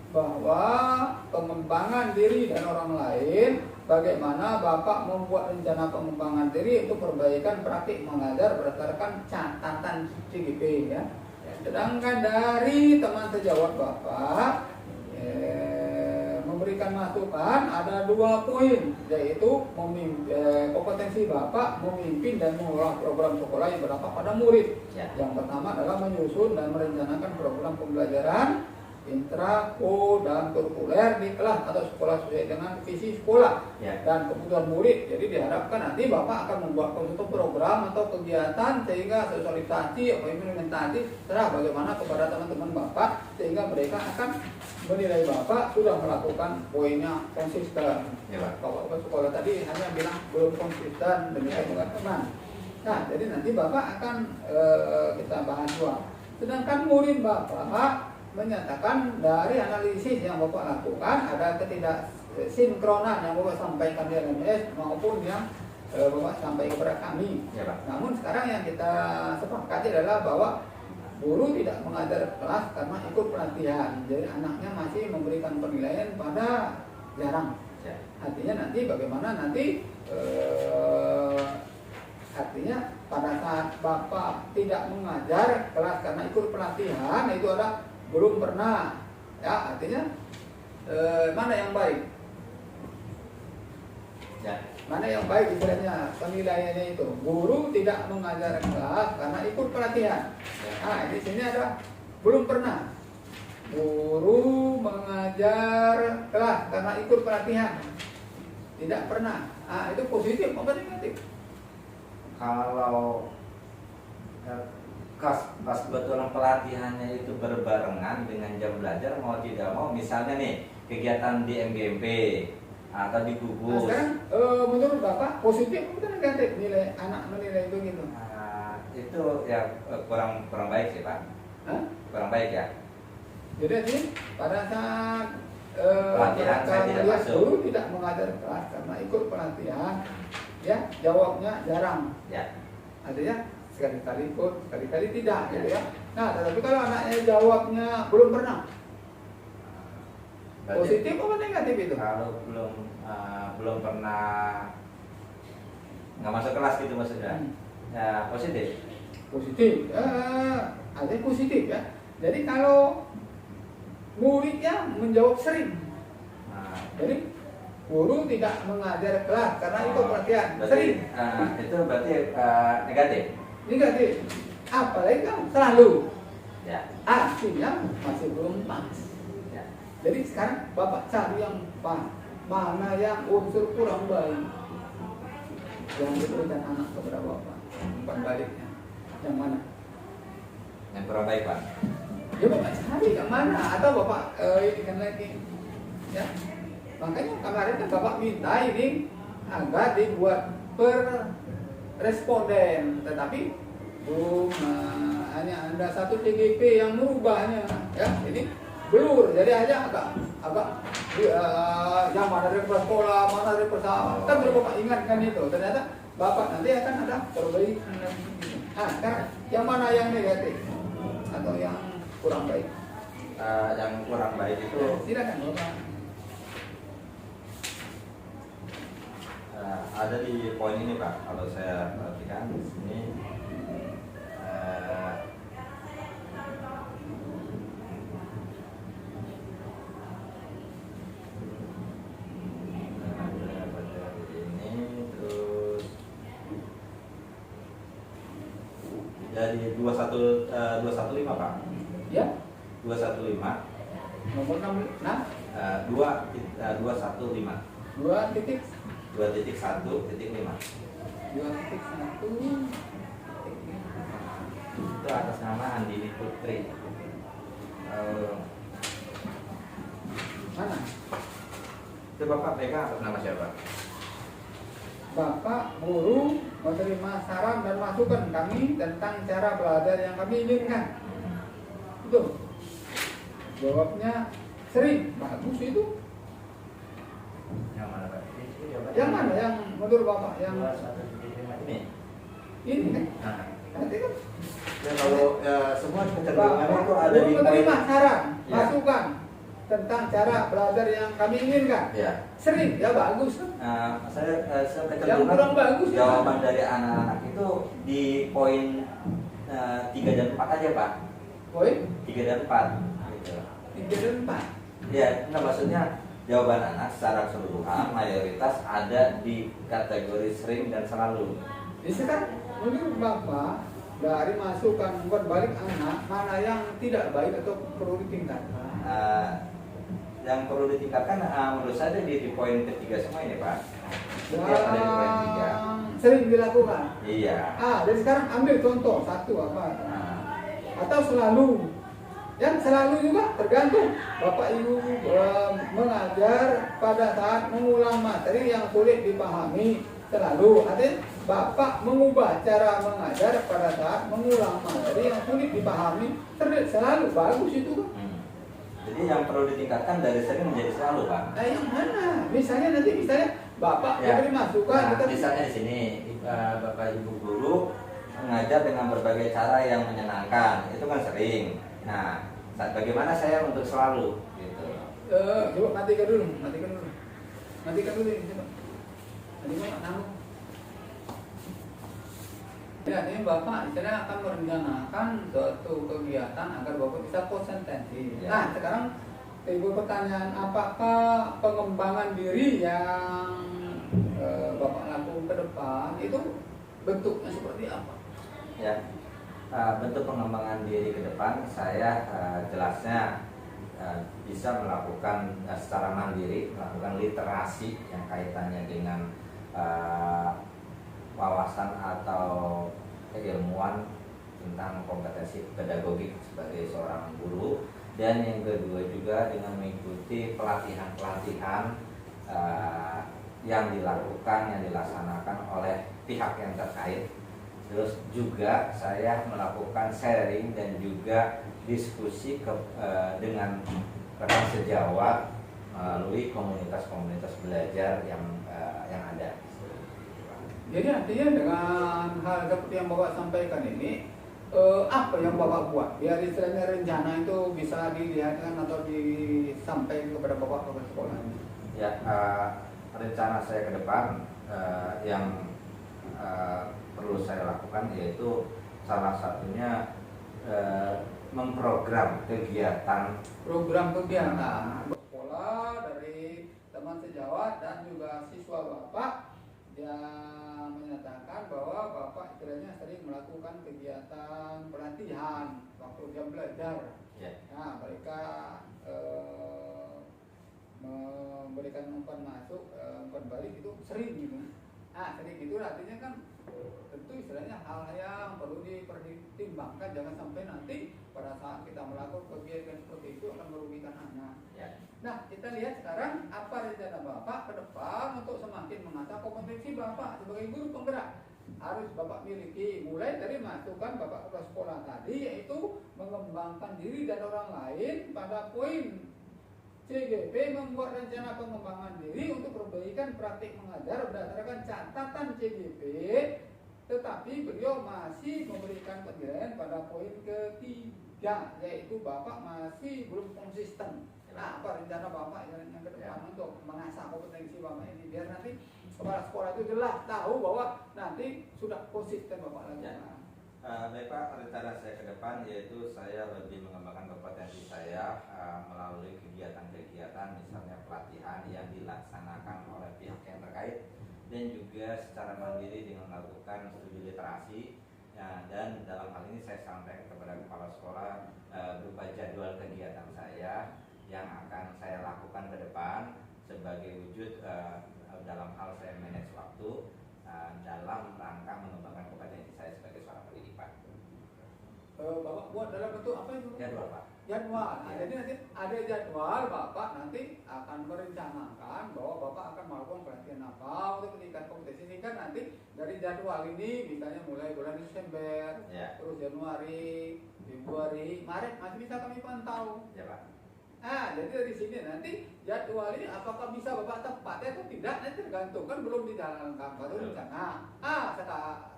bahwa pengembangan diri dan orang lain, bagaimana Bapak membuat rencana pengembangan diri untuk perbaikan praktik mengajar berdasarkan catatan CGP ya. Sedangkan dari teman sejawat Bapak memberi memberikan masukan ada 2 poin, yaitu kompetensi Bapak memimpin dan mengelola program sekolah yang berdampak pada murid. Ya. Yang pertama adalah menyusun dan merencanakan program pembelajaran intra, ko, dan kurikuler di kelas atau sekolah sesuai dengan visi sekolah Ya. dan kebutuhan murid. Jadi diharapkan nanti Bapak akan membuat suatu program atau kegiatan sehingga sosialisasi atau implementasi terserah bagaimana kepada teman-teman Bapak sehingga mereka akan menilai Bapak sudah melakukan poinnya konsisten. Ya, Pak. Kalau ke sekolah tadi hanya bilang belum konsisten, demikian juga teman. Nah, jadi nanti Bapak akan kita bahas dua. Sedangkan murid Bapak menyatakan dari analisis yang Bapak lakukan ada ketidaksinkronan yang Bapak sampaikan di LMS maupun yang Bapak sampaikan kepada kami. Ya, Pak. Namun sekarang yang kita sepakati adalah bahwa guru tidak mengajar kelas karena ikut pelatihan. Jadi anaknya masih memberikan penilaian pada jarang. Ya. Artinya nanti bagaimana nanti artinya pada saat Bapak tidak mengajar kelas karena ikut pelatihan itu ada belum pernah, ya artinya mana yang baik? Ya. Mana yang baik istilahnya penilaiannya itu guru tidak mengajar kelas karena ikut pelatihan. Nah di sini ada belum pernah guru mengajar kelas karena ikut pelatihan, tidak pernah. Ah itu positif apa negatif? Kalau pas kebetulan pelatihannya itu berbarengan dengan jam belajar, mau tidak mau misalnya nih kegiatan di MGMP atau di Nah, gugus. sekarang menurut Bapak positif atau negatif nilai anak menilai itu gitu? Itu ya kurang baik sih, Pak. Hah? Kurang baik ya. Jadi sih pada saat Pelatihan saya tidak melihat masuk. guru tidak mengajar kelas karena ikut pelatihan, ya jawabnya jarang. Ya. Artinya sekali-kali ikut, sekali-kali tidak, gitu ya. Nah, tetapi kalau anaknya jawabnya belum pernah, Berarti positif apa negatif itu? kalau belum pernah nggak masuk kelas gitu maksudnya. Ya, positif. Positif, artinya positif ya. Jadi kalau muridnya menjawab sering, Nah, jadi guru tidak mengajar kelas karena ikut pelatihan berarti, sering. itu berarti negatif. Negatif, apalagi kan selalu, Ya. artinya masih belum pas. Ya. Jadi sekarang Bapak cari yang pas, mana yang unsur kurang baik yang diberikan anak kepada Bapak, bukan baliknya. Yang mana? Yang kurang baik, Pak. Ya Bapak cari yang mana, atau Bapak ini kan lagi, ya. Makanya kemarin kan Bapak minta ini agar dibuat per responden, tetapi belum hanya ada satu TGP yang merubahnya, ya ini blur, jadi aja agak yang mana dari sekolah, mana dari pesawat, kan belum Bapak ingatkan itu, ternyata Bapak nanti akan ada perbaikan. Nah, sekarang yang mana yang negatif atau yang kurang baik? Yang kurang baik itu Silakan Bapak. ada di poin ini, Pak. Kalau saya perhatikan di sini ini terus dari 215, Pak. Ya, 215 nomor 6, 215 2.1.5. 2.1.5 itu atas nama Andini Putri. Mana? Itu Bapak pegang atas nama siapa? Bapak guru menerima saran dan masukan kami tentang cara belajar yang kami inginkan. Betul. Jawabnya sering, bagus itu. Yang mana, Pak? Yang mana yang menurut Bapak yang 2.1.5 ini? ini kan? Nah, Nanti kan ya kalau semua kecenderungan itu ada guru di poin. menerima saran, Ya. masukan tentang cara belajar yang kami inginkan. Ya. Sering, ya bagus kan? Saya Yang kecenderungan kurang bagus ya. jawaban dari anak-anak itu di poin 3 dan 4 aja, Pak. Poin 3 dan 4 gitu. 3 dan 4. Ya, enggak maksudnya jawaban anak secara keseluruhan mayoritas ada di kategori sering dan selalu. Jadi kan menurut Bapak dari masukan umpan balik anak mana yang tidak baik atau perlu ditingkatkan? Yang perlu ditingkatkan menurut saya di poin ketiga semua ini Pak. Setiap ada di poin 3. Sering dilakukan. Iya. Jadi sekarang ambil contoh satu apa? Atau selalu. Yang selalu juga tergantung Bapak Ibu mengajar pada saat mengulang materi yang sulit dipahami selalu. Artinya Bapak mengubah cara mengajar pada saat mengulang materi yang sulit dipahami selalu. Bagus itu kan? Jadi yang perlu ditingkatkan dari sering menjadi selalu Pak. Nah yang mana? Misalnya Bapak memberi masukan. Misalnya di sini Bapak Ibu guru mengajar dengan berbagai cara yang menyenangkan, itu kan sering. Nah, bagaimana saya untuk selalu gitu? Coba matikan dulu ini, coba. Tadi mau nanggung. Ya, ini Bapak istilahnya akan merencanakan suatu kegiatan agar Bapak bisa konsentrasi. Ya. Nah, sekarang timbul pertanyaan, apakah pengembangan diri yang Bapak lakukan ke depan itu bentuknya seperti apa? Ya, bentuk pengembangan diri ke depan saya jelasnya bisa melakukan secara mandiri, melakukan literasi yang kaitannya dengan wawasan atau keilmuan tentang kompetensi pedagogik sebagai seorang guru, dan yang kedua juga dengan mengikuti pelatihan-pelatihan yang dilaksanakan oleh pihak yang terkait. Terus juga saya melakukan sharing dan juga diskusi dengan rekan sejawat melalui komunitas-komunitas belajar yang ada. Jadi artinya dengan hal seperti yang Bapak sampaikan ini, apa yang Bapak buat biar istilahnya rencana itu bisa dilihatkan atau disampaikan kepada Bapak ke sekolah? Ya, rencana saya ke depan yang perlu saya lakukan yaitu salah satunya memprogram kegiatan sekolah dari teman sejawat dan juga siswa Bapak yang menyatakan bahwa Bapak istilahnya sering melakukan kegiatan pelatihan waktu jam belajar. ya. Nah, mereka memberikan umpan masuk, umpan balik itu sering gitu. Nah, sering itu artinya kan tentu istilahnya hal yang perlu dipertimbangkan, jangan sampai nanti pada saat kita melakukan kegiatan seperti itu akan merugikan anak. Ya. Nah, kita lihat sekarang apa rencana Bapak ke depan untuk semakin mengasah kompetensi Bapak sebagai guru penggerak. Harus Bapak miliki, mulai dari masukan Bapak ke sekolah tadi, yaitu mengembangkan diri dan orang lain pada poin CGP, membuat rencana pengembangan diri untuk perbaikan praktik mengajar berdasarkan catatan CGP, tetapi beliau masih memberikan penilaian pada poin ketiga, yaitu Bapak masih belum konsisten. Nah, apa rencana Bapak yang ke depan untuk mengasah kompetensi Bapak ini biar nanti kepala sekolah itu jelas tahu bahwa nanti sudah konsisten Bapak lakukan. Baik Pak, rencana saya ke depan yaitu saya lebih mengembangkan kompetensi saya melalui kegiatan-kegiatan misalnya pelatihan yang dilaksanakan oleh pihak yang terkait, dan juga secara mandiri dengan melakukan studi literasi ya, dan dalam hal ini saya sampaikan kepada kepala sekolah berupa jadwal kegiatan saya yang akan saya lakukan ke depan sebagai wujud dalam hal saya manage waktu dalam rangka mengembangkan kompetensi saya sebagai seorang pendidik Pak. Bapak buat dalam bentuk apa itu? Jadwal Pak. Jadwal. Nah, jadi nanti ada jadwal, Bapak nanti akan merencanakan bahwa Bapak akan melakukan pelatihan apa untuk peningkatan kompetensi, sehingga nanti dari jadwal ini misalnya mulai bulan Desember, terus Januari, Februari, Maret masih bisa kami pantau. Ya Pak. Jadi dari sini nanti jadwal ini apakah bisa Bapak tepatnya atau tidak, nanti tergantung, kan belum dijalankan baru rencana.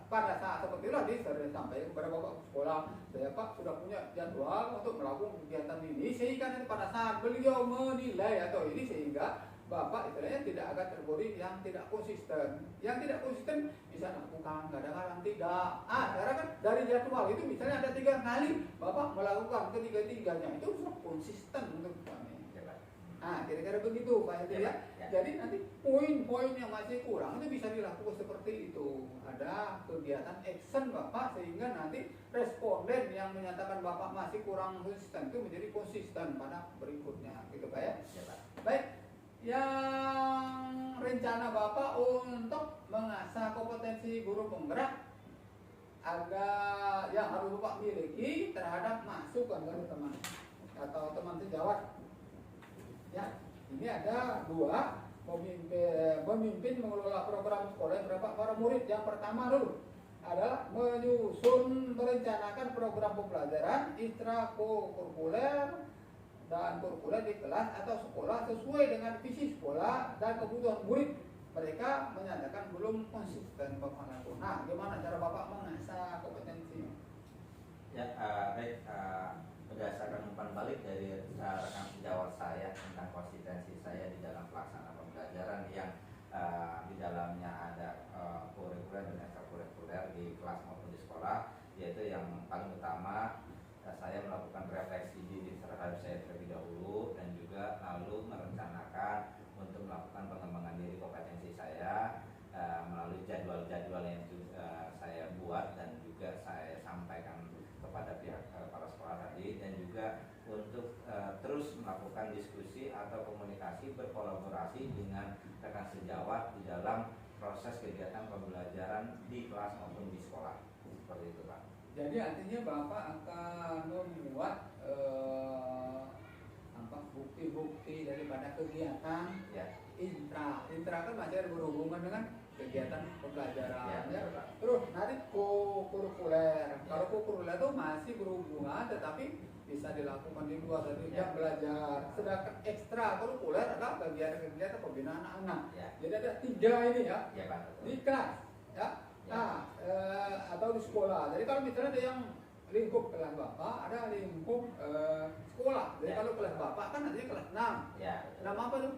Pada saat seperti itu nanti saya sampaikan kepada Bapak sekolah, saya Pak sudah punya jadwal untuk melakukan kegiatan ini, sehingga nanti pada saat beliau menilai atau ini, sehingga Bapak istilahnya tidak akan tergolong yang tidak konsisten. Yang tidak konsisten bisa melakukan, kadang-kadang tidak. Sekarang kan dari jadwal itu misalnya ada 3 kali Bapak melakukan ketiga-tiganya, itu sudah konsisten untuk kami. Nah, kira-kira begitu Pak Hendri ya. Jadi nanti poin-poin yang masih kurang itu bisa dilakukan seperti itu. Ada kegiatan action Bapak sehingga nanti responden yang menyatakan Bapak masih kurang konsisten itu menjadi konsisten pada berikutnya, gitu Pak ya. Ya, Pak. Baik, yang rencana Bapak untuk mengasah kompetensi guru penggerak agar yang harus Bapak miliki terhadap masukan dari teman atau teman sejawat. Ya, ini ada dua memimpin mengelola program sekolah yang berapa para murid. Yang pertama dulu adalah menyusun merencanakan program pembelajaran ekstrakurikuler dan kurikuler di kelas atau sekolah sesuai dengan visi sekolah dan kebutuhan murid. Mereka menyatakan belum konsisten Bapak lakukan. Nah, gimana cara Bapak mengasah kompetensi? Ya, baik. Berdasarkan umpan balik dari rekan sejawat saya tentang konsistensi saya di dalam pelaksanaan pembelajaran yang di dalamnya ada kurikuler dan ekstrakurikuler di kelas maupun di sekolah, yaitu yang paling utama saya melakukan refleksi diri terhadap saya terlebih dahulu dan juga lalu merencanakan untuk melakukan pengembangan diri kompetensi saya melalui jadwal-jadwal yang saya buat dan juga saya sampaikan kepada pihak kepala sekolah tadi, dan juga untuk terus melakukan diskusi atau komunikasi berkolaborasi dengan rekan sejawat di dalam proses kegiatan pembelajaran di kelas maupun di sekolah, seperti itu Pak. Jadi artinya Bapak akan membuat bukti-bukti daripada kegiatan intra kan masih ada berhubungan dengan kegiatan pembelajaran ya. Terus nanti kurikuler. Kalau kurikuler itu masih berhubungan tetapi bisa dilakukan di luar dari jam belajar. Sedangkan ekstra kurikuler adalah kegiatan-kegiatan pembinaan anak. Jadi ada 3 ini ya. Di kelas ya. Nah, atau di sekolah. Jadi kalau misalnya ada yang lingkup kelas Bapak, ada lingkup sekolah. Jadi kalau kelas Bapak kan nanti kelas 6. Ya. 6 apa tuh?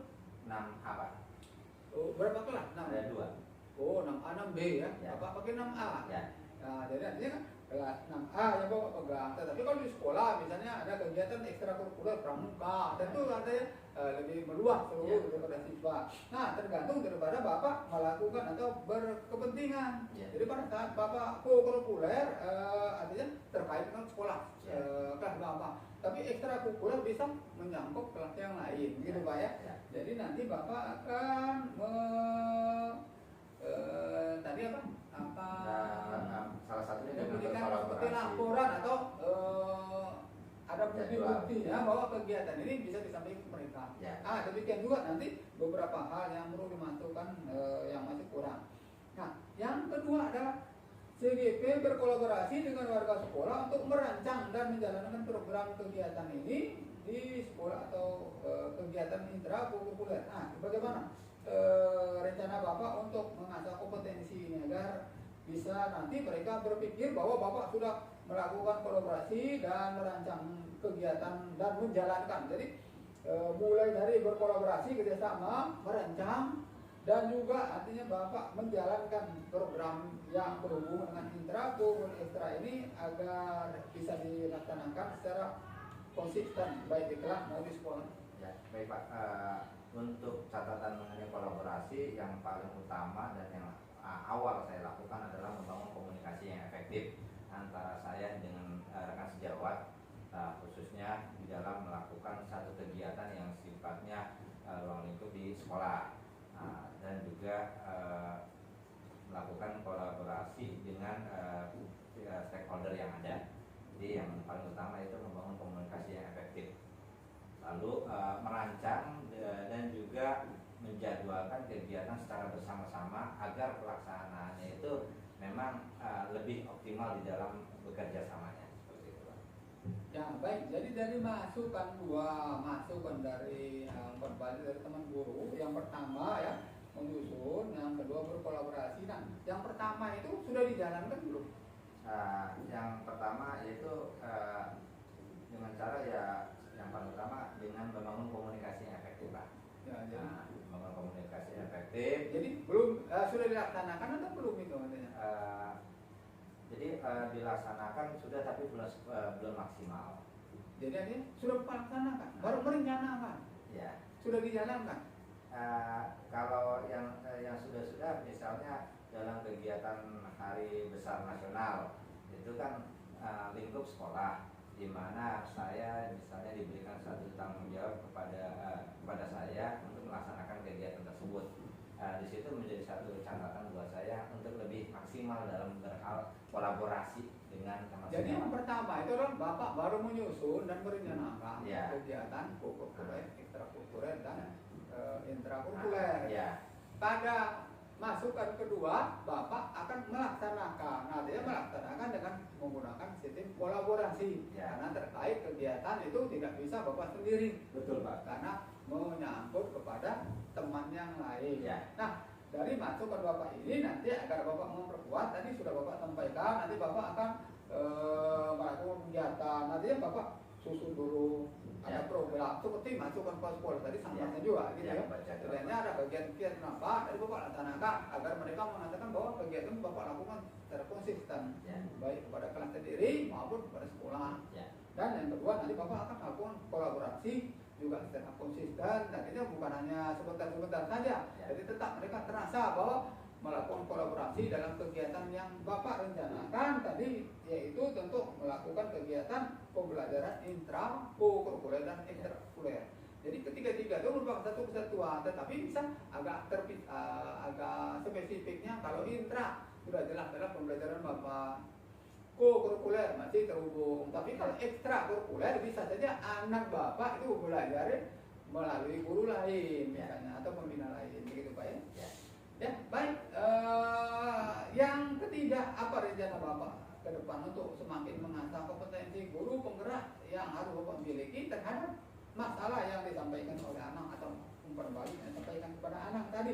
6 apa? Oh, berapa kelas? 6. Ada 2. Oh, 6A, 6B ya. Bapak pakai 6A. Ya. Nah, jadi artinya kan kelas 6A yang Bapak pegang. Tapi kalau di sekolah misalnya ada kegiatan ekstrakurikuler pramuka, tentu artinya lebih meluas seluruh daripada siswa. Nah, tergantung daripada Bapak melakukan atau berkepentingan. Jadi pada saat Bapak kurikuler artinya terkait dengan sekolah kelas Bapak. Tapi ekstrakurikuler bisa menyangkut kelas yang lain, gitu Pak ya. Jadi nanti Bapak akan tadi apa? Salah satunya dengan Memberikan seperti berkolaborasi. laporan atau ada bukti-bukti ya bahwa kegiatan ini bisa disampaikan ke mereka. Ah, demikian juga nanti beberapa hal yang perlu dimasukkan yang masih kurang. Nah, yang kedua adalah CGP berkolaborasi dengan warga sekolah untuk merancang dan menjalankan program kegiatan ini di sekolah atau kegiatan intrakurikuler. Nah, bagaimana rencana Bapak untuk mengasah kompetensi ini agar bisa nanti mereka berpikir bahwa Bapak sudah melakukan kolaborasi dan merancang kegiatan dan menjalankan. Jadi mulai dari berkolaborasi kerjasama, merancang, dan juga artinya Bapak menjalankan program yang berhubungan dengan intrakur, ekstra ini agar bisa dilaksanakan secara konsisten baik di kelas maupun di sekolah. Ya, baik Pak. Untuk catatan mengenai kolaborasi yang paling utama dan yang awal saya lakukan adalah membangun komunikasi yang efektif antara saya dengan rekan sejawat, khususnya di dalam melakukan satu kegiatan yang sifatnya ruang lingkup di sekolah. Dan juga melakukan kolaborasi dengan stakeholder yang ada. Jadi yang paling utama itu membangun komunikasi yang efektif, lalu merancang dan juga menjadwalkan kegiatan secara bersama-sama agar pelaksanaannya itu memang lebih optimal di dalam bekerja samanya, seperti itu Pak. Ya baik, jadi dari masukan dari berbalik dari teman guru, yang pertama ya menyusun, yang kedua berkolaborasi. Nah, yang pertama itu sudah dijalankan belum? Yang pertama yaitu dengan cara yang paling utama dengan membangun komunikasi yang efektif Pak. Membangun komunikasi yang efektif. Jadi belum sudah dilaksanakan atau belum itu katanya? Jadi dilaksanakan sudah tapi belum maksimal. Jadi ini sudah melaksanakan, baru merencanakan. Ya. sudah dijalankan? Kalau yang sudah misalnya dalam kegiatan Hari Besar Nasional itu kan lingkup sekolah, di mana saya misalnya diberikan satu tanggung jawab kepada saya untuk melaksanakan kegiatan tersebut. Di situ menjadi satu catatan buat saya untuk lebih maksimal dalam berhal kolaborasi dengan teman-teman. Jadi yang pertama itu adalah Bapak baru menyusun dan merencanakan Ya. kegiatan kurikuler, ekstrakurikuler dan intrakurikuler. Ya. Pada masukan kedua, Bapak akan melaksanakan. Nah, dia melaksanakan dengan menggunakan sistem kolaborasi. Ya. Karena terkait kegiatan itu tidak bisa Bapak sendiri. Betul, Pak. Karena menyangkut kepada teman yang lain. Ya. Nah, dari masukan Bapak ini nanti agar Bapak memperkuat, tadi sudah Bapak sampaikan, nanti Bapak akan melakukan kegiatan. Nantinya Bapak susun dulu, ada Ya. program seperti masukan sekolah tadi sampaikan Ya. juga gitu Ya, ya. baca. Sebenarnya ada bagian-bagian apa dari Bapak laksanakan agar mereka mengatakan bahwa kegiatan Bapak lakukan secara konsisten, Ya. baik kepada kelas sendiri maupun kepada sekolah. Ya. Dan yang kedua nanti Bapak akan melakukan kolaborasi juga secara konsisten, dan itu bukan hanya sebentar-sebentar saja. Ya. Jadi tetap mereka terasa bahwa melakukan kolaborasi dalam kegiatan yang Bapak rencanakan tadi, yaitu tentu melakukan kegiatan pembelajaran intrakurikuler dan ekstrakurikuler. Jadi ketiga-tiga itu merupakan satu kesatuan, tetapi bisa agak agak spesifiknya. Kalau intra sudah jelas dalam pembelajaran Bapak, kurikuler masih terhubung. Tapi kalau ekstrakurikuler bisa saja anak Bapak itu belajar melalui guru lain misalnya atau pembina lain, begitu Pak ya. Ya. Ya, baik. Yang ketiga, apa rencana Bapak ke depan untuk semakin mengasah kompetensi guru penggerak yang harus Bapak miliki terhadap masalah yang disampaikan oleh anak atau umpan balik yang disampaikan kepada anak tadi.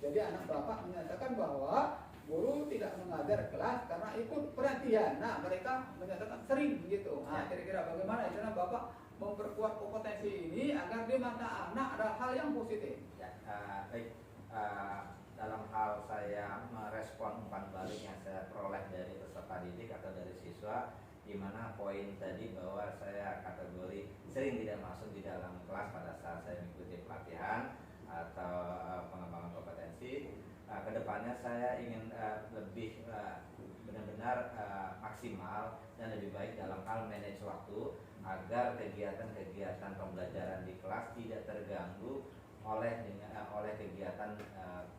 Jadi anak Bapak menyatakan bahwa guru tidak mengajar kelas karena ikut perhatian. Nah, mereka menyatakan sering begitu. Nah, kira-kira bagaimana rencana Bapak memperkuat kompetensi ini agar di mata anak ada hal yang positif? Ya, baik. Dalam hal saya merespon umpan balik yang saya peroleh dari peserta didik atau dari siswa, di mana poin tadi bahwa saya kategori sering tidak masuk di dalam kelas pada saat saya mengikuti pelatihan atau pengembangan kompetensi. Kedepannya saya ingin lebih benar-benar maksimal dan lebih baik dalam hal manage waktu agar kegiatan-kegiatan pembelajaran di kelas tidak terganggu oleh kegiatan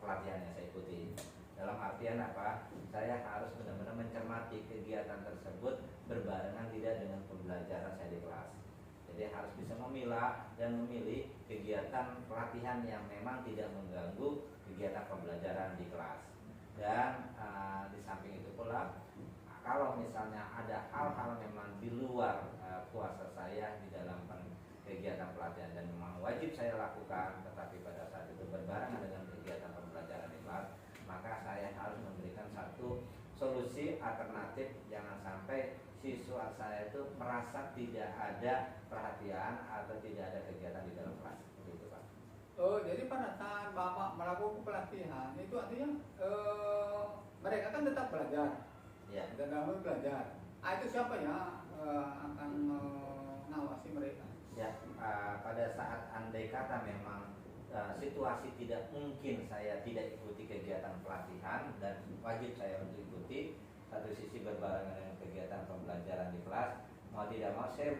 pelatihan yang saya ikuti. Dalam artian apa? Saya harus benar-benar mencermati kegiatan tersebut berbarengan tidak dengan pembelajaran saya di kelas. Jadi harus bisa memilah dan memilih kegiatan pelatihan yang memang tidak mengganggu kegiatan pembelajaran di kelas. Dan di samping itu pula, kalau misalnya ada hal-hal memang di luar kuasa saya di dalam kegiatan pelatihan dan memang wajib saya lakukan, tetapi pada saat itu berbarengan dengan kegiatan pembelajaran di kelas, maka saya harus memberikan satu solusi alternatif. Jangan sampai siswa saya itu merasa tidak ada perhatian atau tidak ada kegiatan di dalam kelas. Begitu, Pak. Oh, jadi pada saat Bapak melakukan pelatihan itu artinya mereka kan tetap belajar. Ya. Dan dalam belajar. Itu siapa ya akan mengawasi mereka? Ya, pada saat andai kata memang situasi tidak mungkin saya tidak ikuti kegiatan pelatihan dan wajib saya untuk ikuti, satu sisi berbarengan dengan kegiatan pembelajaran di kelas, mau tidak mau saya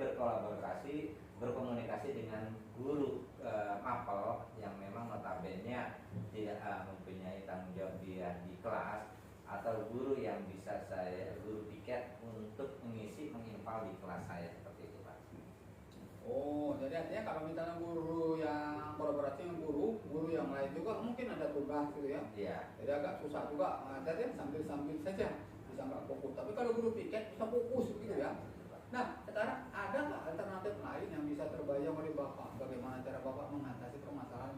berkomunikasi dengan guru mapel yang memang notabene tidak mempunyai tanggung jawab dia di kelas, atau guru yang bisa guru piket untuk menginfal di kelas saya, seperti itu, Pak. Oh, jadi artinya kalau misalnya guru yang kolaborasi dengan guru yang lain juga mungkin ada tugas gitu ya. Iya. Jadi agak susah juga ngajarnya sambil-sambil saja, bisa nggak fokus. Tapi kalau guru piket bisa fokus gitu ya. Nah, sekarang ada nggak alternatif lain yang bisa terbayang oleh Bapak? Bagaimana cara Bapak mengatasi permasalahan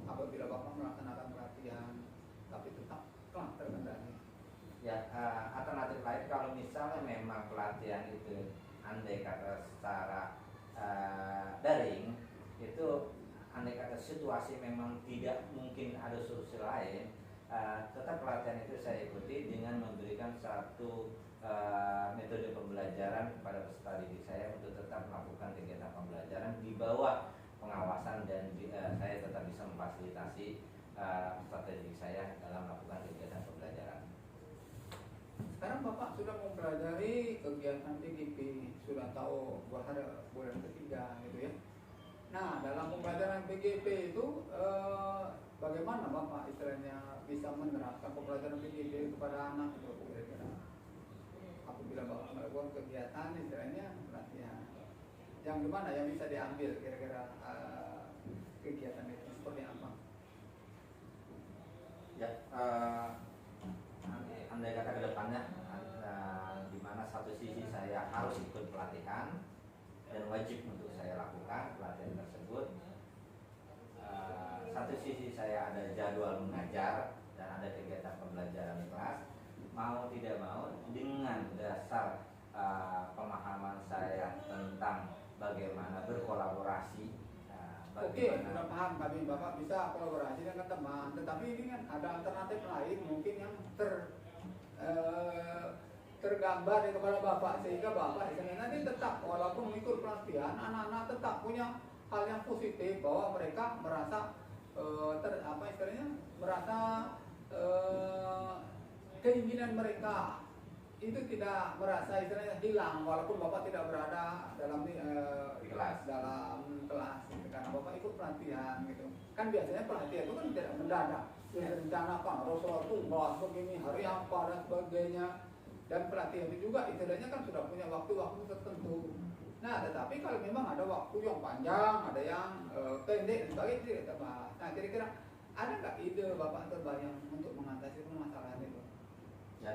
apabila Bapak melaksanakan pelatihan tapi tetap terkendali? Ya, alternatif lain kalau misalnya memang pelatihan itu andai kata secara daring, itu andai kata situasi memang tidak mungkin ada solusi lain, tetap pelatihan itu saya ikuti dengan memberikan satu metode pembelajaran kepada peserta didik saya untuk tetap melakukan kegiatan pembelajaran di bawah pengawasan dan saya tetap bisa memfasilitasi strategi saya dalam melakukan kegiatan pembelajaran. Sekarang Bapak sudah mempelajari kegiatan PGP, sudah tahu bulan ketiga gitu ya. Nah, dalam pembelajaran PGP itu bagaimana Bapak istilahnya bisa menerapkan pembelajaran PGP kepada anak itu kira-kira? Apabila Bapak melakukan kegiatan istilahnya pelatihan, yang gimana yang bisa diambil kira-kira kegiatan itu seperti apa? Ya, andai kata ke depannya, di mana satu sisi saya harus ikut pelatihan dan wajib untuk saya lakukan pelatihan tersebut. Satu sisi saya ada jadwal mengajar dan ada kegiatan pembelajaran di kelas. Mau tidak mau dengan dasar pemahaman saya tentang bagaimana berkolaborasi. Oke, sudah paham kami Bapak bisa kolaborasi dengan teman, tetapi ini kan ada alternatif lain mungkin yang tergambar di kepala Bapak sehingga Bapak nanti tetap walaupun mengikut pelatihan anak-anak tetap punya hal yang positif bahwa mereka merasa merasa keinginan mereka itu tidak merasa istilahnya hilang walaupun Bapak tidak berada dalam kelas gitu. Karena Bapak ikut pelatihan gitu kan biasanya pelatihan itu kan tidak mendadak direncanakan harus tugas begini hari apa dan sebagainya dan pelatihan itu juga istilahnya kan sudah punya waktu-waktu tertentu. Nah tetapi kalau memang ada waktu yang panjang ada yang pendek dan sebagainya tidak kita bahas. Nah kira-kira ada nggak ide Bapak terbayang untuk mengatasi permasalahan itu? Ya.